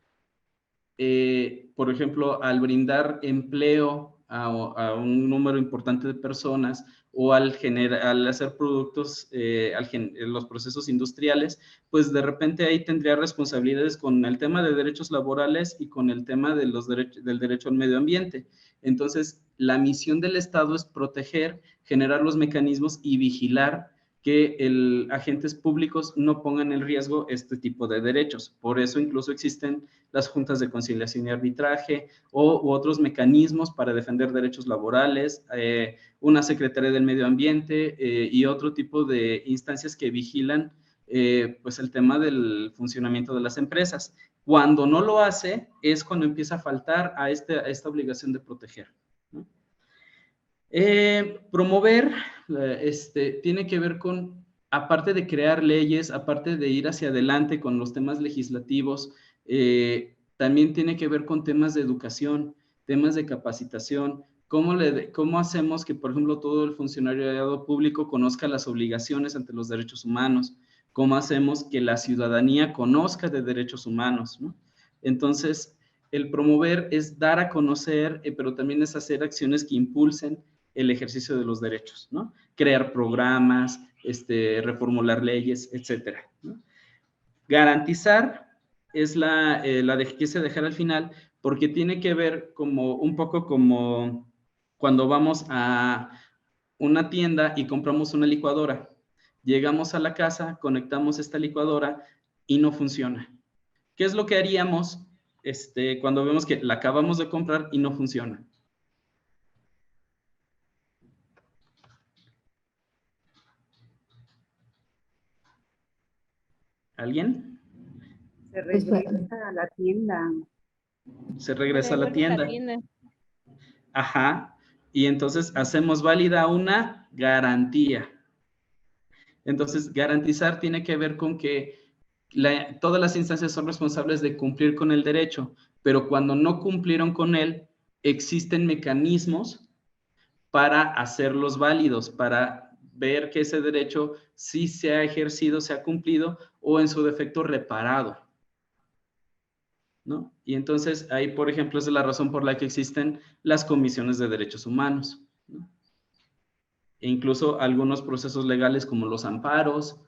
por ejemplo, al brindar empleo a un número importante de personas o al hacer productos, los procesos industriales, pues de repente ahí tendría responsabilidades con el tema de derechos laborales y con el tema de del derecho al medio ambiente. Entonces, la misión del Estado es proteger, generar los mecanismos y vigilar que agentes públicos no pongan en riesgo este tipo de derechos. Por eso incluso existen las juntas de conciliación y arbitraje u otros mecanismos para defender derechos laborales, una Secretaría del Medio Ambiente y otro tipo de instancias que vigilan pues el tema del funcionamiento de las empresas. Cuando no lo hace es cuando empieza a faltar a esta obligación de proteger, ¿no? Promover tiene que ver con, aparte de crear leyes, aparte de ir hacia adelante con los temas legislativos, también tiene que ver con temas de educación, temas de capacitación. ¿Cómo hacemos que, por ejemplo, todo el funcionariado público conozca las obligaciones ante los derechos humanos? ¿Cómo hacemos que la ciudadanía conozca de derechos humanos, ¿no? Entonces, el promover es dar a conocer, pero también es hacer acciones que impulsen el ejercicio de los derechos, ¿no? Crear programas, reformular leyes, etcétera, ¿no? Garantizar es la que quise dejar al final, porque tiene que ver como un poco como cuando vamos a una tienda y compramos una licuadora. Llegamos a la casa, conectamos esta licuadora y no funciona. ¿Qué es lo que haríamos cuando vemos que la acabamos de comprar y no funciona? ¿Alguien?
Se regresa a la tienda.
Se regresa a la tienda. Ajá. Y entonces hacemos válida una garantía. Entonces, garantizar tiene que ver con que todas las instancias son responsables de cumplir con el derecho, pero cuando no cumplieron con él, existen mecanismos para hacerlos válidos, para ver que ese derecho sí se ha ejercido, se ha cumplido o en su defecto reparado, ¿no? Y entonces ahí, por ejemplo, es la razón por la que existen las comisiones de derechos humanos, ¿no? E incluso algunos procesos legales como los amparos,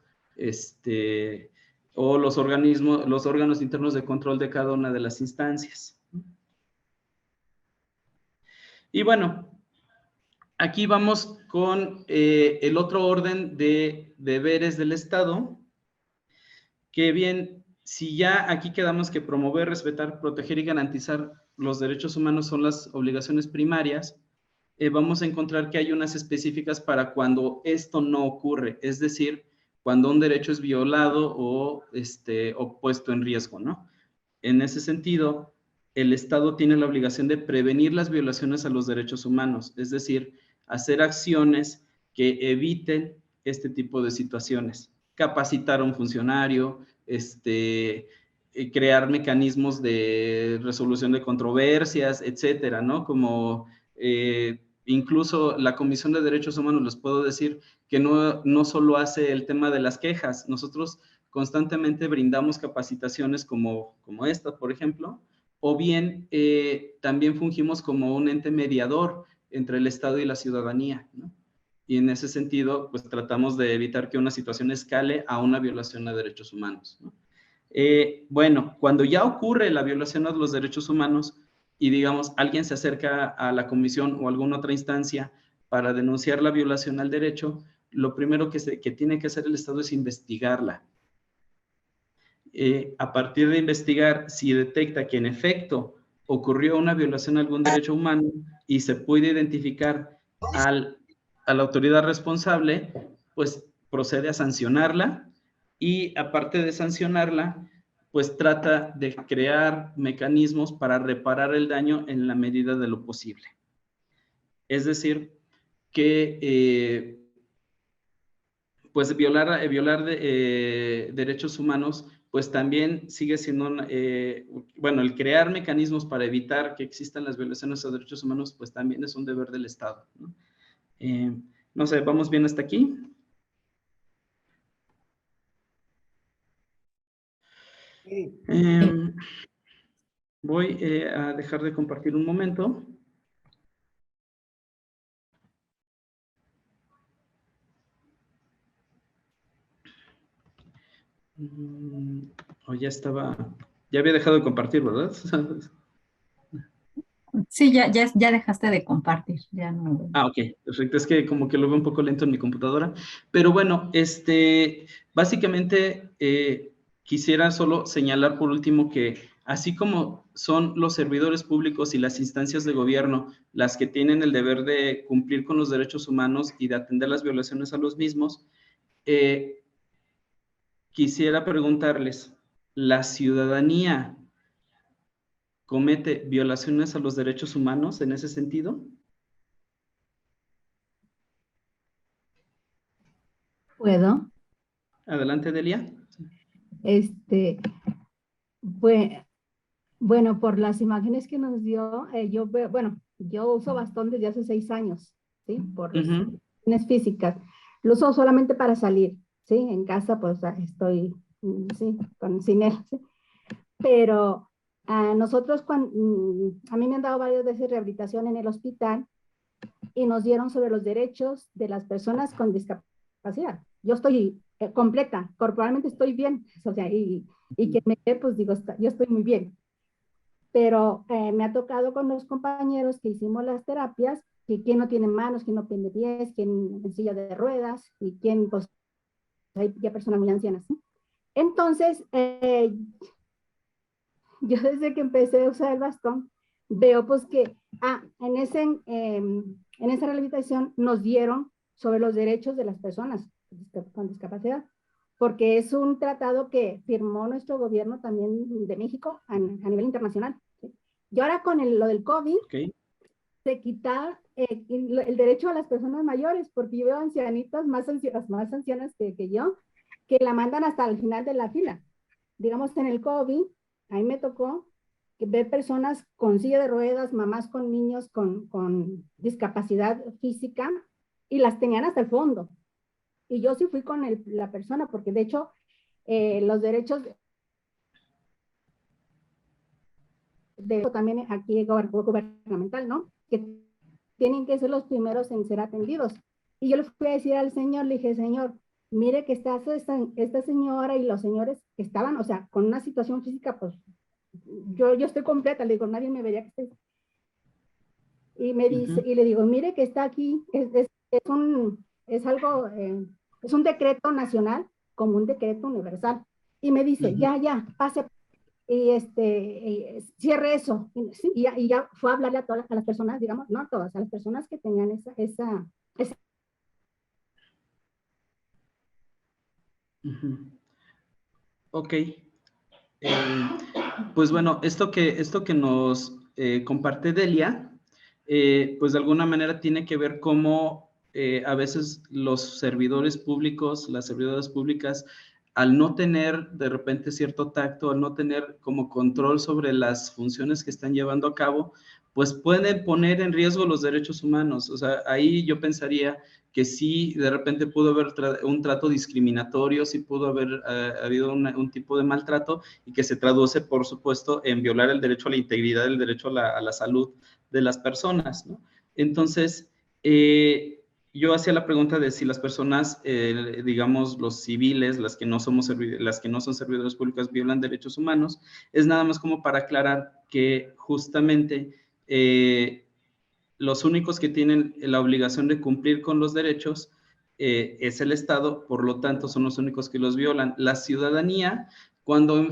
o los órganos internos de control de cada una de las instancias. Y bueno, aquí vamos con el otro orden de deberes del Estado, que bien, si ya aquí quedamos que promover, respetar, proteger y garantizar los derechos humanos son las obligaciones primarias, vamos a encontrar que hay unas específicas para cuando esto no ocurre, es decir, cuando un derecho es violado o puesto en riesgo, ¿no? En ese sentido, el Estado tiene la obligación de prevenir las violaciones a los derechos humanos, es decir, hacer acciones que eviten este tipo de situaciones. Capacitar a un funcionario, crear mecanismos de resolución de controversias, etcétera, ¿no? Como incluso la Comisión de Derechos Humanos, les puedo decir que no solo hace el tema de las quejas, nosotros constantemente brindamos capacitaciones como esta, por ejemplo, o bien también fungimos como un ente mediador entre el Estado y la ciudadanía, ¿no? Y en ese sentido, pues tratamos de evitar que una situación escale a una violación a derechos humanos, ¿no? Bueno, cuando ya ocurre la violación a los derechos humanos y digamos alguien se acerca a la comisión o alguna otra instancia para denunciar la violación al derecho, lo primero que tiene que hacer el Estado es investigarla. A partir de investigar si detecta que en efecto ocurrió una violación a algún derecho humano y se puede identificar a la autoridad responsable, pues procede a sancionarla y aparte de sancionarla, pues trata de crear mecanismos para reparar el daño en la medida de lo posible. Es decir, que pues violar derechos humanos, pues también sigue siendo, bueno, el crear mecanismos para evitar que existan las violaciones a derechos humanos, pues también es un deber del Estado, ¿no? No sé, ¿vamos bien hasta aquí? Voy a dejar de compartir un momento. O ya había dejado de compartir, ¿verdad?
Sí, ya dejaste de compartir, ya no.
Ah, ok, perfecto. Es que como que lo veo un poco lento en mi computadora. Pero bueno, básicamente quisiera solo señalar por último que así como son los servidores públicos y las instancias de gobierno las que tienen el deber de cumplir con los derechos humanos y de atender las violaciones a los mismos, quisiera preguntarles, ¿la ciudadanía comete violaciones a los derechos humanos en ese sentido?
¿Puedo?
Adelante, Delia.
Este, bue- bueno, por las imágenes que nos dio, yo veo, bueno, yo uso bastón desde hace 6 años, ¿sí? Por las
Ujú.
cuestiones físicas. Lo uso solamente para salir, ¿sí? En casa, pues estoy, sí, sin él, ¿sí? Pero a nosotros, a mí me han dado varias veces rehabilitación en el hospital y nos dieron sobre los derechos de las personas con discapacidad. Yo estoy completa, corporalmente estoy bien, o sea, y quien me ve, pues digo, yo estoy muy bien. Pero me ha tocado con los compañeros que hicimos las terapias, que quien no tiene manos, quien no tiene pies, quien en silla de ruedas, y quien, pues, hay ya personas muy ancianas, ¿sí? Entonces, yo desde que empecé a usar el bastón, veo pues que en esa rehabilitación nos dieron sobre los derechos de las personas con discapacidad, porque es un tratado que firmó nuestro gobierno también de México a nivel internacional, ¿sí? Y ahora con lo del COVID,
Okay.
se quita el derecho a las personas mayores, porque yo veo ancianitas más ancianas que yo, que la mandan hasta el final de la fila. Digamos, en el COVID, a mí me tocó ver personas con silla de ruedas, mamás con niños con discapacidad física, y las tenían hasta el fondo. Y yo sí fui con la persona, porque de hecho, los derechos también aquí gubernamental, ¿no? Que tienen que ser los primeros en ser atendidos. Y yo le fui a decir al señor, le dije, señor, mire que está esta señora y los señores que estaban, o sea, con una situación física, pues yo estoy completa, le digo, nadie me vería que estoy. Y me dice, y le digo, mire que está aquí, es algo, es un decreto nacional como un decreto universal. Y me dice, ya, pase, y cierre eso. Y ya fue a hablarle a todas las personas, digamos, no a todas, a las personas que tenían esa
Ok. Pues bueno, esto que nos comparte Delia, pues de alguna manera tiene que ver cómo a veces los servidores públicos, las servidoras públicas, al no tener de repente cierto tacto, al no tener como control sobre las funciones que están llevando a cabo, pues pueden poner en riesgo los derechos humanos. O sea, ahí yo pensaría que sí, de repente pudo haber un trato discriminatorio, sí pudo haber habido un tipo de maltrato y que se traduce, por supuesto, en violar el derecho a la integridad, el derecho a la salud de las personas, ¿no? Entonces, yo hacía la pregunta de si las personas, digamos, los civiles, las que no son servidores públicos, violan derechos humanos, es nada más como para aclarar que justamente los únicos que tienen la obligación de cumplir con los derechos es el Estado, por lo tanto son los únicos que los violan. La ciudadanía, cuando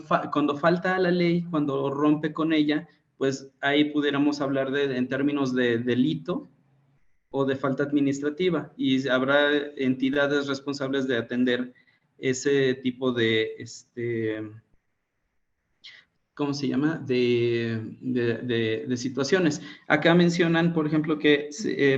falta a la ley, cuando rompe con ella, pues ahí pudiéramos hablar en términos de delito o de falta administrativa, y habrá entidades responsables de atender ese tipo de ¿cómo se llama? De situaciones. Acá mencionan, por ejemplo, que,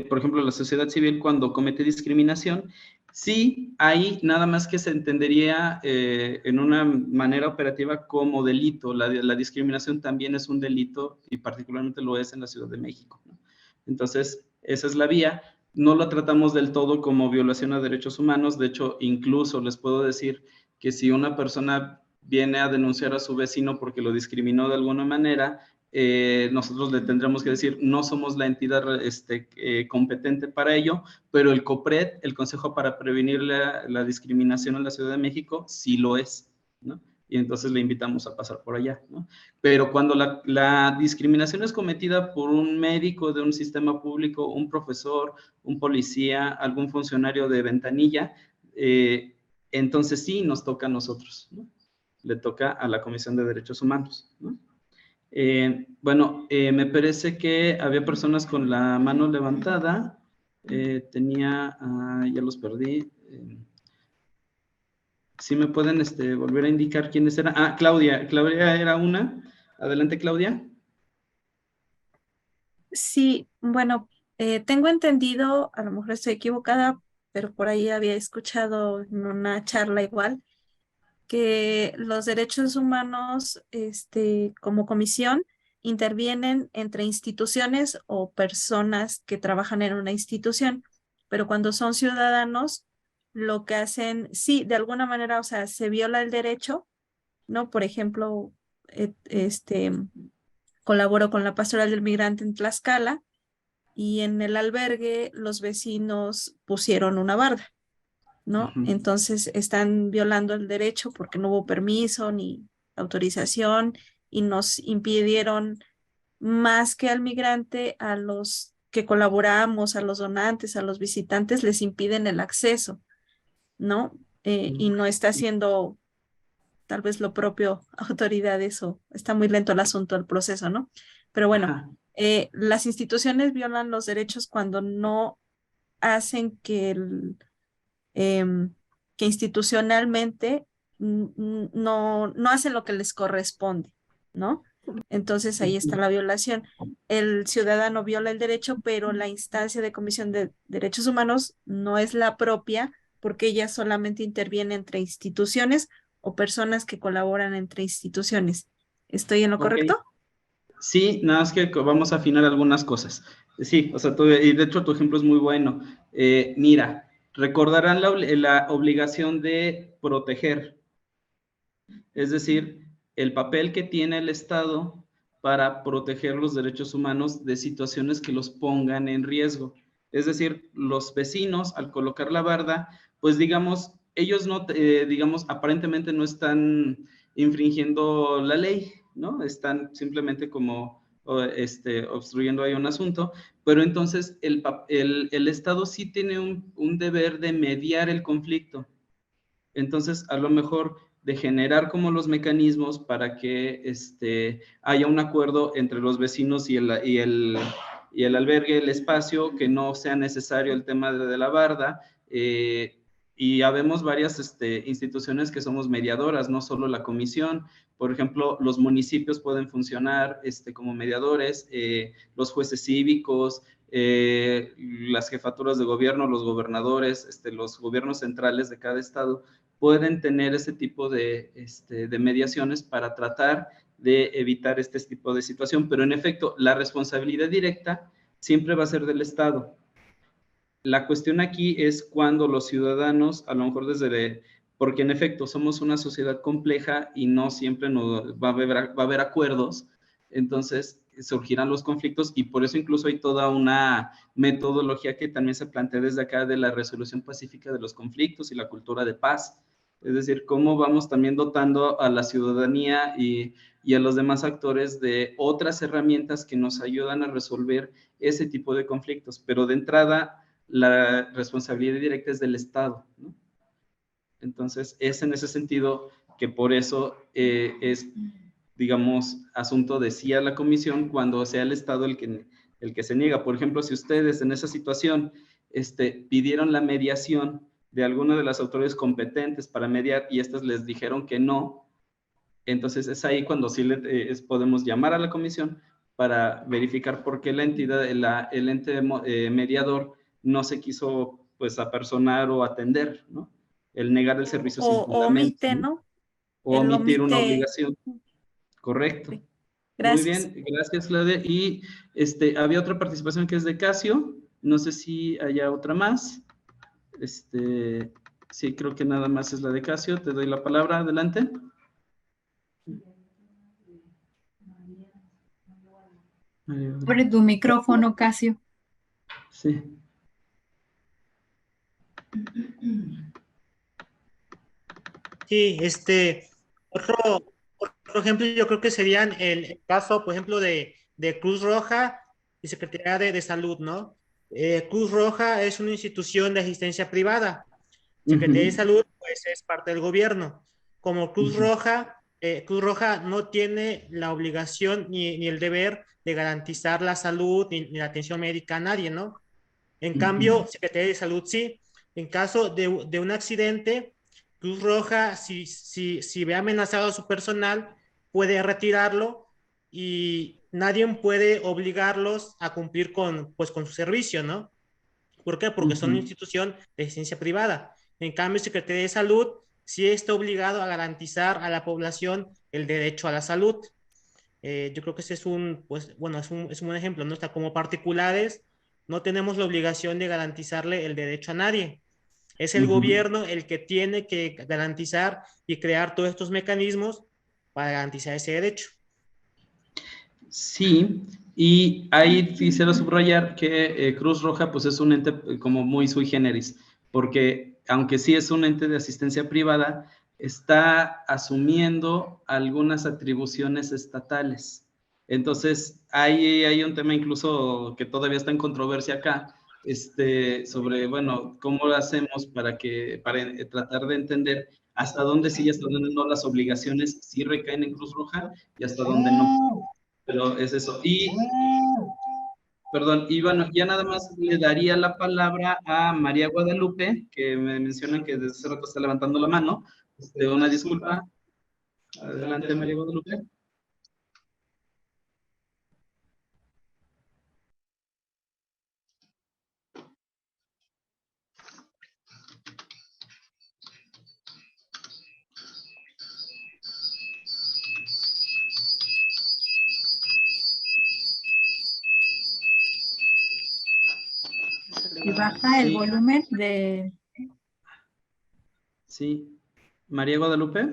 por ejemplo, la sociedad civil cuando comete discriminación, sí, ahí nada más que se entendería en una manera operativa como delito. La discriminación también es un delito y particularmente lo es en la Ciudad de México, ¿no? Entonces, esa es la vía. No lo tratamos del todo como violación a derechos humanos. De hecho, incluso les puedo decir que si una persona viene a denunciar a su vecino porque lo discriminó de alguna manera, nosotros le tendremos que decir, no somos la entidad competente para ello, pero el COPRED, el Consejo para Prevenir la Discriminación en la Ciudad de México, sí lo es, ¿no? y entonces le invitamos a pasar por allá, ¿no? Pero cuando la discriminación es cometida por un médico de un sistema público, un profesor, un policía, algún funcionario de ventanilla, entonces sí nos toca a nosotros, ¿no? Le toca a la Comisión de Derechos Humanos, ¿no? Bueno, me parece que había personas con la mano levantada. Ya los perdí. ¿Sí me pueden volver a indicar quiénes eran? Ah, Claudia. Claudia era una. Adelante, Claudia.
Sí, bueno, tengo entendido, a lo mejor estoy equivocada, pero por ahí había escuchado en una charla igual, que los derechos humanos, como comisión, intervienen entre instituciones o personas que trabajan en una institución, pero cuando son ciudadanos, lo que hacen, sí, de alguna manera, o sea, se viola el derecho, ¿no? Por ejemplo, colaboro con la Pastoral del Migrante en Tlaxcala y en el albergue los vecinos pusieron una barda, ¿no? Entonces están violando el derecho porque no hubo permiso ni autorización y nos impidieron más que al migrante, a los que colaboramos, a los donantes, a los visitantes, les impiden el acceso, ¿no? Y no está haciendo tal vez lo propio autoridades o está muy lento el asunto, el proceso, ¿no? Pero bueno, las instituciones violan los derechos cuando no hacen que institucionalmente no hacen lo que les corresponde, ¿no? Entonces ahí está la violación. El ciudadano viola el derecho, pero la instancia de Comisión de Derechos Humanos no es la propia porque ella solamente interviene entre instituciones o personas que colaboran entre instituciones. ¿Estoy en lo correcto?
Sí, nada más que vamos a afinar algunas cosas. Sí, o sea, y de hecho tu ejemplo es muy bueno. Mira, recordarán la obligación de proteger, es decir, el papel que tiene el Estado para proteger los derechos humanos de situaciones que los pongan en riesgo. Es decir, los vecinos al colocar la barda, pues digamos, ellos no, digamos, aparentemente no están infringiendo la ley, ¿no? Están simplemente como obstruyendo ahí un asunto, pero entonces el Estado sí tiene un deber de mediar el conflicto. Entonces, a lo mejor de generar como los mecanismos para que haya un acuerdo entre los vecinos y el albergue, el espacio, que no sea necesario el tema de la barda. Y habemos varias instituciones que somos mediadoras, no solo la comisión. Por ejemplo, los municipios pueden funcionar como mediadores, los jueces cívicos, las jefaturas de gobierno, los gobernadores, los gobiernos centrales de cada estado pueden tener ese tipo de mediaciones para tratar de evitar este tipo de situación, pero en efecto, la responsabilidad directa siempre va a ser del Estado. La cuestión aquí es cuando los ciudadanos, a lo mejor porque en efecto somos una sociedad compleja y no siempre va a haber acuerdos, entonces surgirán los conflictos y por eso incluso hay toda una metodología que también se plantea desde acá de la resolución pacífica de los conflictos y la cultura de paz. Es decir, cómo vamos también dotando a la ciudadanía y a los demás actores de otras herramientas que nos ayudan a resolver ese tipo de conflictos. Pero de entrada, la responsabilidad directa es del Estado, ¿no? Entonces, es en ese sentido que por eso es, digamos, asunto de sí a la comisión cuando sea el Estado el que se niega. Por ejemplo, si ustedes en esa situación pidieron la mediación de alguna de las autoridades competentes para mediar y estas les dijeron que no, entonces es ahí cuando sí podemos llamar a la comisión para verificar por qué la entidad, el ente mediador no se quiso pues apersonar o atender, ¿no? El negar el servicio sin fundamento.
Omite, ¿no?
O omitir una obligación. Correcto.
Gracias.
Muy bien, gracias, Claudia. Y había otra participación que es de Casio. No sé si haya otra más. Sí, creo que nada más es la de Casio. Te doy la palabra. Adelante.
Abre tu micrófono, Casio.
Sí.
Sí, Otro ejemplo yo creo que serían el caso, por ejemplo, de Cruz Roja y Secretaría de Salud, ¿no? Cruz Roja es una institución de asistencia privada. Secretaría de Salud, pues es parte del gobierno. Como Cruz Roja no tiene la obligación ni el deber de garantizar la salud ni la atención médica a nadie, ¿no? En cambio, Secretaría de Salud sí. En caso de un accidente, Cruz Roja, si ve amenazado a su personal, puede retirarlo y nadie puede obligarlos a cumplir pues, con su servicio, ¿no? ¿Por qué? Porque son una institución de ciencia privada. En cambio, Secretaría de Salud sí está obligado a garantizar a la población el derecho a la salud. Yo creo que ese es pues, bueno, es un buen ejemplo, ¿no? Está como particulares, no tenemos la obligación de garantizarle el derecho a nadie. Es el gobierno el que tiene que garantizar y crear todos estos mecanismos para garantizar ese derecho.
Sí, y ahí quisiera subrayar que Cruz Roja pues es un ente como muy sui generis, porque aunque sí es un ente de asistencia privada, está asumiendo algunas atribuciones estatales. Entonces, hay un tema incluso que todavía está en controversia acá, sobre, bueno, cómo lo hacemos para tratar de entender hasta dónde sí y hasta dónde no las obligaciones sí recaen en Cruz Roja y hasta dónde no. Pero es eso. Perdón, y bueno, ya nada más le daría la palabra a María Guadalupe, que me mencionan que desde hace rato está levantando la mano. Una disculpa. Adelante, María Guadalupe.
Y baja el volumen de...
Sí. María Guadalupe.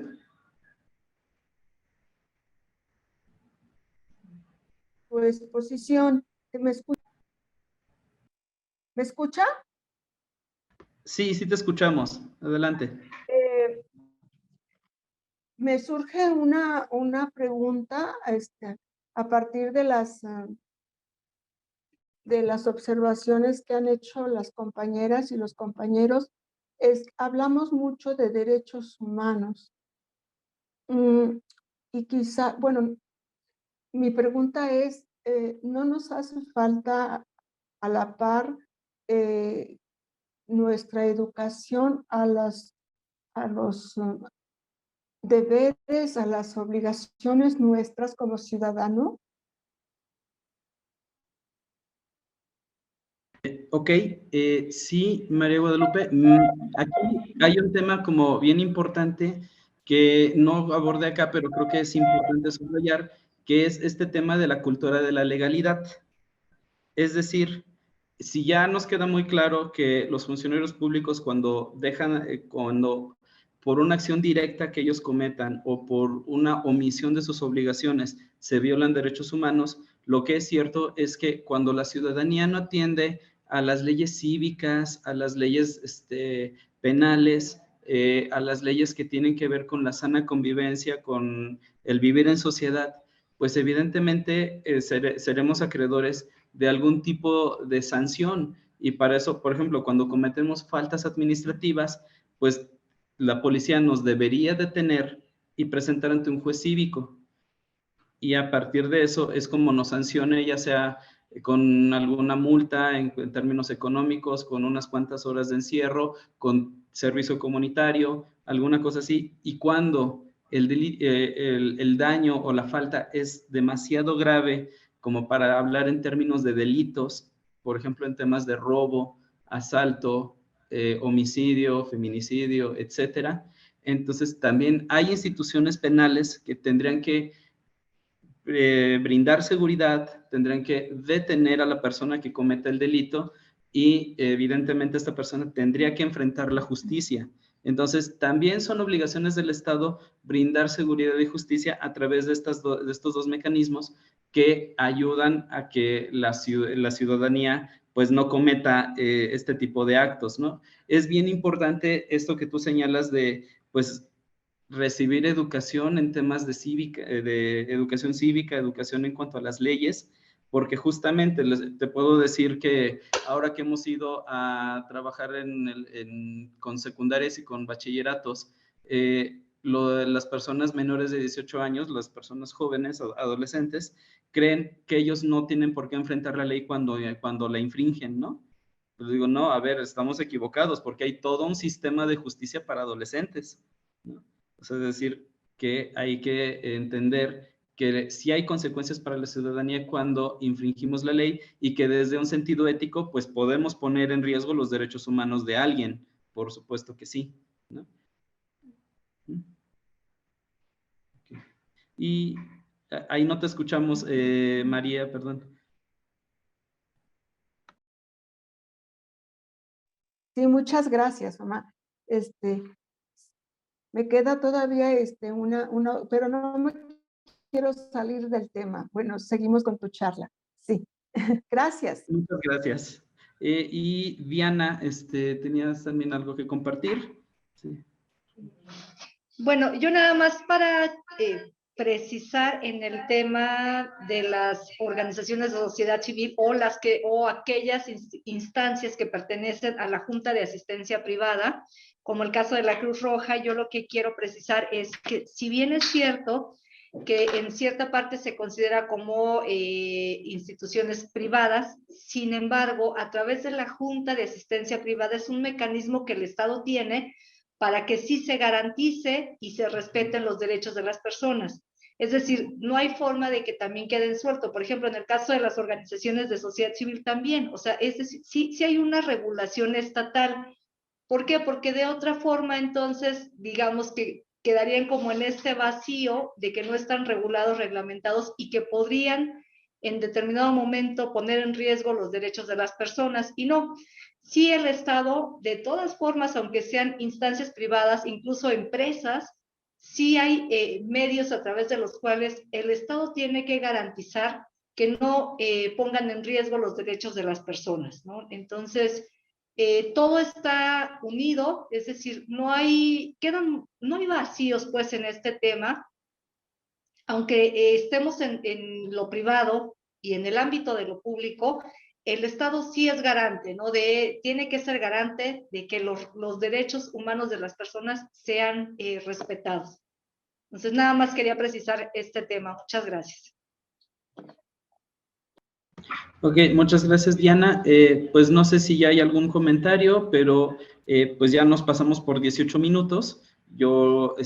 Tu exposición. ¿Me escucha? ¿Me escucha?
Sí, sí te escuchamos. Adelante.
Me surge una pregunta a partir de las observaciones que han hecho las compañeras y los compañeros. Hablamos mucho de derechos humanos. Y quizá, bueno, mi pregunta es, ¿no nos hace falta a la par nuestra educación a los deberes, a las obligaciones nuestras como ciudadanos?
Ok, sí, María Guadalupe. Aquí hay un tema como bien importante que no abordé acá, pero creo que es importante subrayar, que es este tema de la cultura de la legalidad. Es decir, si ya nos queda muy claro que los funcionarios públicos cuando por una acción directa que ellos cometan o por una omisión de sus obligaciones se violan derechos humanos, lo que es cierto es que cuando la ciudadanía no atiende a las leyes cívicas, a las leyes penales, a las leyes que tienen que ver con la sana convivencia, con el vivir en sociedad, pues evidentemente seremos acreedores de algún tipo de sanción. Y para eso, por ejemplo, cuando cometemos faltas administrativas, pues la policía nos debería detener y presentar ante un juez cívico. Y a partir de eso es como nos sancione, ya sea con alguna multa en términos económicos, con unas cuantas horas de encierro, con servicio comunitario, alguna cosa así. Y cuando el daño o la falta es demasiado grave como para hablar en términos de delitos, por ejemplo, en temas de robo, asalto, homicidio, feminicidio, etcétera. Entonces, también hay instituciones penales que tendrían que brindar seguridad, tendrán que detener a la persona que cometa el delito y evidentemente esta persona tendría que enfrentar la justicia. Entonces, también son obligaciones del Estado brindar seguridad y justicia a través de estos dos mecanismos que ayudan a que la ciudadanía pues no cometa este tipo de actos, ¿no? Es bien importante esto que tú señalas de, pues, recibir educación en temas de cívica, de educación cívica, educación en cuanto a las leyes, porque justamente te puedo decir que ahora que hemos ido a trabajar con secundarias y con bachilleratos, las personas menores de 18 años, las personas jóvenes, adolescentes, creen que ellos no tienen por qué enfrentar la ley cuando la infringen, ¿no? Pues digo, no, a ver, estamos equivocados porque hay todo un sistema de justicia para adolescentes, ¿no? O sea, es decir, que hay que entender que sí hay consecuencias para la ciudadanía cuando infringimos la ley y que desde un sentido ético, pues podemos poner en riesgo los derechos humanos de alguien, por supuesto que sí, ¿no? Y ahí no te escuchamos, María, perdón.
Sí, muchas gracias, mamá. Me queda todavía pero no me quiero salir del tema. Bueno, seguimos con tu charla. Sí, gracias.
Muchas gracias. Y Diana, ¿tenías también algo que compartir? Sí.
Bueno, yo nada más para precisar en el tema de las organizaciones de sociedad civil o aquellas instancias que pertenecen a la Junta de Asistencia Privada, como el caso de la Cruz Roja, yo lo que quiero precisar es que si bien es cierto que en cierta parte se considera como instituciones privadas, sin embargo, a través de la Junta de Asistencia Privada es un mecanismo que el Estado tiene para que sí se garantice y se respeten los derechos de las personas. Es decir, no hay forma de que también queden sueltos. Por ejemplo, en el caso de las organizaciones de sociedad civil también, o sea, es decir, sí hay una regulación estatal. ¿Por qué? Porque de otra forma, entonces, digamos que quedarían como en este vacío de que no están regulados, reglamentados y que podrían en determinado momento poner en riesgo los derechos de las personas. Y no, sí el Estado, de todas formas, aunque sean instancias privadas, incluso empresas, sí hay medios a través de los cuales el Estado tiene que garantizar que no pongan en riesgo los derechos de las personas, ¿no? Entonces, todo está unido, es decir, no hay vacíos pues en este tema, aunque estemos en lo privado y en el ámbito de lo público, el Estado sí es garante, ¿no? Tiene que ser garante de que los derechos humanos de las personas sean respetados. Entonces, nada más quería precisar este tema. Muchas gracias.
Ok, muchas gracias, Diana. Pues no sé si ya hay algún comentario, pero pues ya nos pasamos por 18 minutos. Yo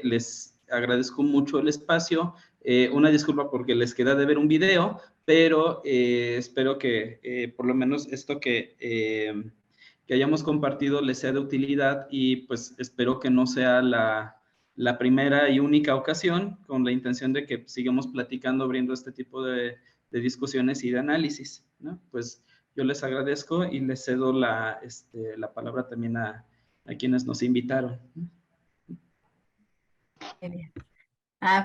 les agradezco mucho el espacio. Una disculpa porque les queda de ver un video, pero espero que por lo menos esto que hayamos compartido les sea de utilidad y pues espero que no sea la primera y única ocasión, con la intención de que sigamos platicando, abriendo este tipo de discusiones y de análisis, ¿no? Pues yo les agradezco y les cedo la palabra también a quienes nos invitaron.
Bien.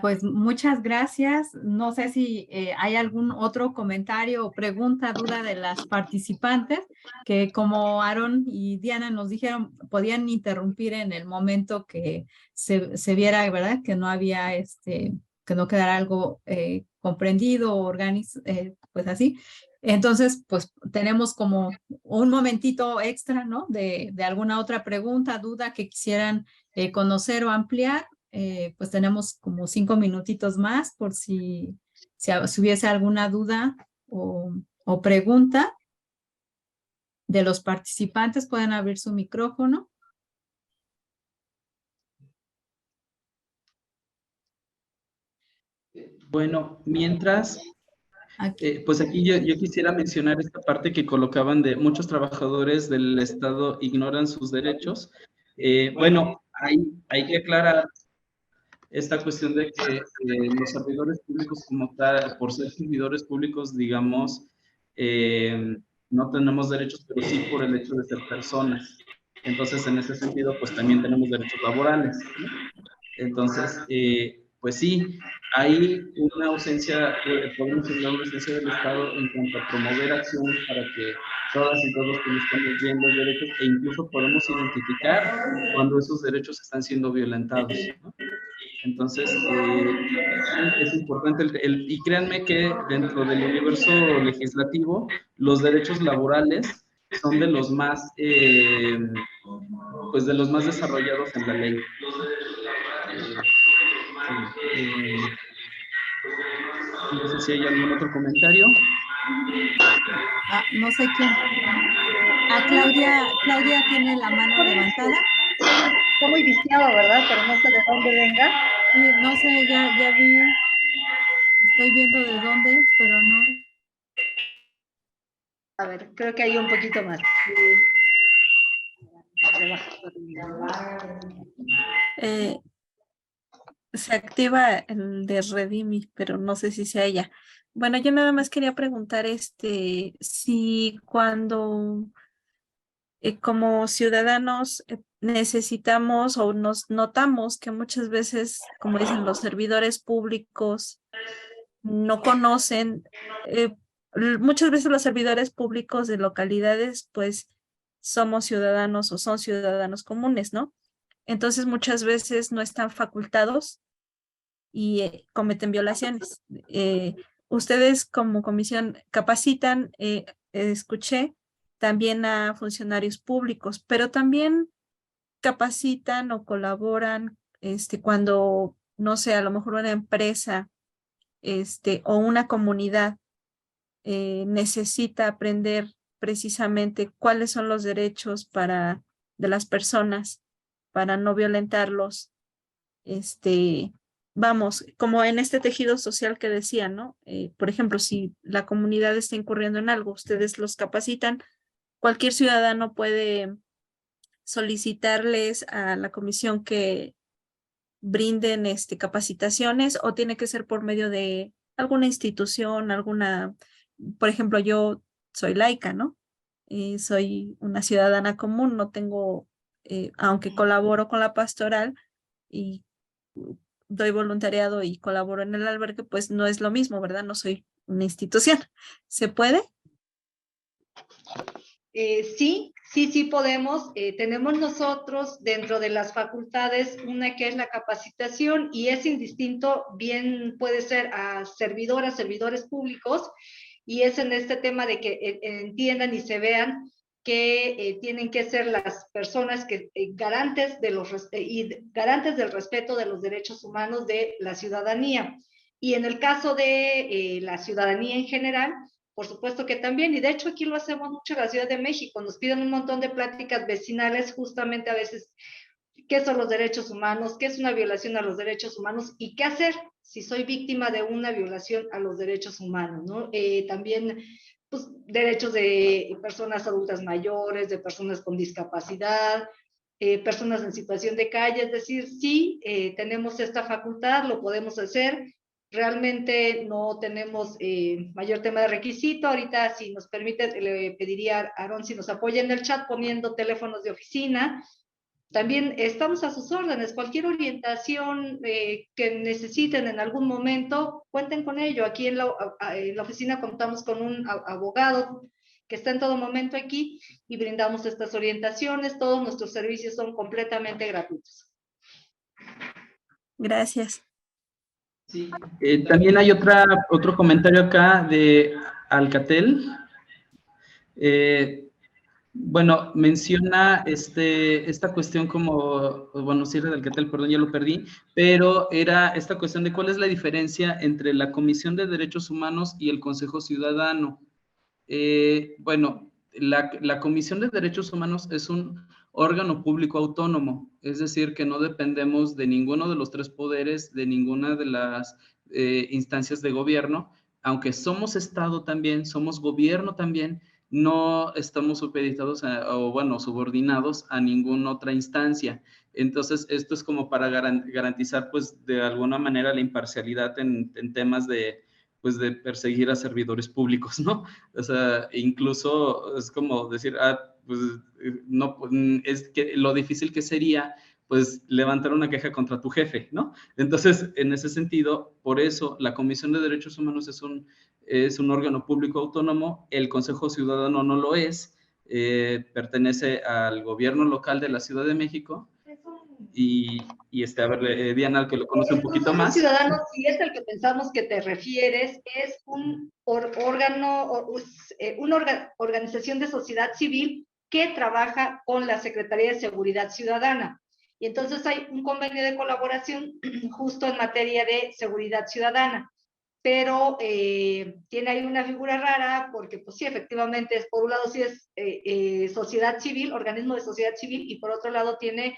Pues muchas gracias. No sé si hay algún otro comentario o pregunta, duda de las participantes, que como Aaron y Diana nos dijeron, podían interrumpir en el momento que se viera, ¿verdad? Que no había, que no quedara algo comprendido o pues así. Entonces, pues tenemos como un momentito extra, ¿no? De alguna otra pregunta, duda que quisieran conocer o ampliar. Pues tenemos como 5 minutitos más por si hubiese alguna duda o pregunta de los participantes, pueden abrir su micrófono.
Bueno, mientras, pues aquí yo quisiera mencionar esta parte que colocaban de muchos trabajadores del Estado ignoran sus derechos. Bueno, hay que aclarar esta cuestión de que los servidores públicos como tal, por ser servidores públicos, digamos, no tenemos derechos, pero sí por el hecho de ser personas. Entonces, en ese sentido, pues también tenemos derechos laborales, ¿no? Entonces, pues sí, hay una ausencia, podemos hablar de una ausencia del Estado en cuanto a promover acciones para que todas y todos conozcamos bien los derechos e incluso podemos identificar cuando esos derechos están siendo violentados, ¿no? Entonces, es importante, y créanme que dentro del universo legislativo, los derechos laborales son de los más, pues de los más desarrollados en la ley. No sé si hay algún otro comentario.
No sé quién. Claudia tiene la mano levantada.
Está muy viciado, ¿verdad? Pero no sé de dónde venga.
Sí, no sé, ya vi. Estoy viendo de dónde, pero no.
A ver, creo que hay un poquito más.
Se activa el de Redimi, pero no sé si sea ella. Bueno, yo nada más quería preguntar si cuando como ciudadanos necesitamos o nos notamos que muchas veces, como dicen los servidores públicos, no conocen, muchas veces los servidores públicos de localidades, pues somos ciudadanos o son ciudadanos comunes, ¿no? Entonces muchas veces no están facultados y cometen violaciones. Ustedes como comisión capacitan, escuché, también a funcionarios públicos, pero también capacitan o colaboran cuando, no sé, a lo mejor una empresa o una comunidad necesita aprender precisamente cuáles son los derechos de las personas para no violentarlos. Vamos, como en este tejido social que decía, ¿no? Por ejemplo, si la comunidad está incurriendo en algo, ustedes los capacitan, cualquier ciudadano puede solicitarles a la comisión que brinden capacitaciones o tiene que ser por medio de alguna institución, por ejemplo, yo soy laica, ¿no? Soy una ciudadana común, no tengo, aunque colaboro con la pastoral y doy voluntariado y colaboro en el albergue, pues no es lo mismo, ¿verdad? No soy una institución. ¿Se puede?
Sí podemos. Tenemos nosotros dentro de las facultades una que es la capacitación y es indistinto, bien puede ser a servidores públicos, y es en este tema de que entiendan y se vean que tienen que ser las personas que garantes del respeto de los derechos humanos de la ciudadanía. Y en el caso de la ciudadanía en general, por supuesto que también, y de hecho aquí lo hacemos mucho en la Ciudad de México, nos piden un montón de pláticas vecinales justamente a veces qué son los derechos humanos, qué es una violación a los derechos humanos y qué hacer si soy víctima de una violación a los derechos humanos, ¿no? También pues, derechos de personas adultas mayores, de personas con discapacidad, personas en situación de calle, es decir, sí, tenemos esta facultad, lo podemos hacer. Realmente no tenemos mayor tema de requisito. Ahorita, si nos permite, le pediría a Aarón si nos apoya en el chat poniendo teléfonos de oficina. También estamos a sus órdenes. Cualquier orientación que necesiten en algún momento, cuenten con ello. Aquí en la oficina contamos con un abogado que está en todo momento aquí y brindamos estas orientaciones. Todos nuestros servicios son completamente gratuitos.
Gracias.
Sí. También hay otro comentario acá de Alcatel. Bueno, menciona esta cuestión como, bueno, sí era de Alcatel, perdón, ya lo perdí, pero era esta cuestión de cuál es la diferencia entre la Comisión de Derechos Humanos y el Consejo Ciudadano. Bueno, la Comisión de Derechos Humanos es un órgano público autónomo, es decir, que no dependemos de ninguno de los tres poderes, de ninguna de las instancias de gobierno, aunque somos Estado también, somos gobierno también, no estamos supeditados o bueno, subordinados a ninguna otra instancia. Entonces, esto es como para garantizar, pues, de alguna manera la imparcialidad en temas de perseguir a servidores públicos, ¿no? O sea, incluso es como decir, pues, no, es que lo difícil que sería, pues, levantar una queja contra tu jefe, ¿no? Entonces, en ese sentido, por eso, la Comisión de Derechos Humanos es un órgano público autónomo, el Consejo Ciudadano no lo es, pertenece al gobierno local de la Ciudad de México, y a ver, Diana, que lo conoce un poquito más.
Ciudadano, si es el que pensamos que te refieres, es un organización de sociedad civil que trabaja con la Secretaría de Seguridad Ciudadana. Y entonces hay un convenio de colaboración justo en materia de seguridad ciudadana. Pero tiene ahí una figura rara porque, pues sí, efectivamente, por un lado sí es sociedad civil, organismo de sociedad civil, y por otro lado tiene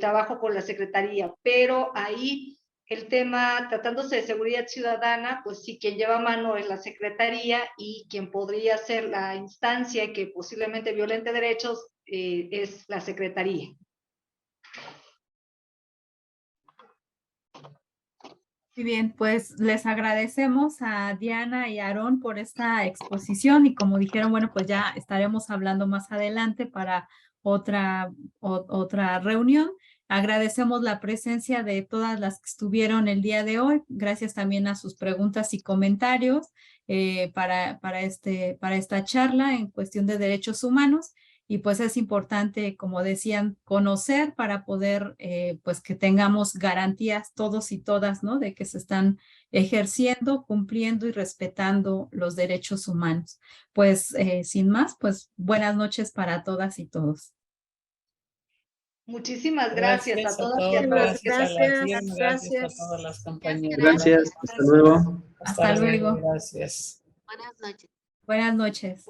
trabajo con la Secretaría. Pero ahí el tema, tratándose de seguridad ciudadana, pues sí, quien lleva mano es la Secretaría y quien podría ser la instancia que posiblemente violente derechos es la Secretaría.
Muy bien, pues les agradecemos a Diana y Aarón por esta exposición y como dijeron, bueno, pues ya estaremos hablando más adelante para otra reunión. Agradecemos la presencia de todas las que estuvieron el día de hoy. Gracias también a sus preguntas y comentarios para esta charla en cuestión de derechos humanos. Y pues es importante, como decían, conocer para poder, pues que tengamos garantías todos y todas, ¿no? De que se están ejerciendo, cumpliendo y respetando los derechos humanos. Pues sin más, pues buenas noches para todas y todos.
Muchísimas gracias a todas y a todos.
Gracias
a todas las compañeras.
Gracias, hasta luego.
Hasta luego.
Gracias.
Buenas noches. Buenas noches.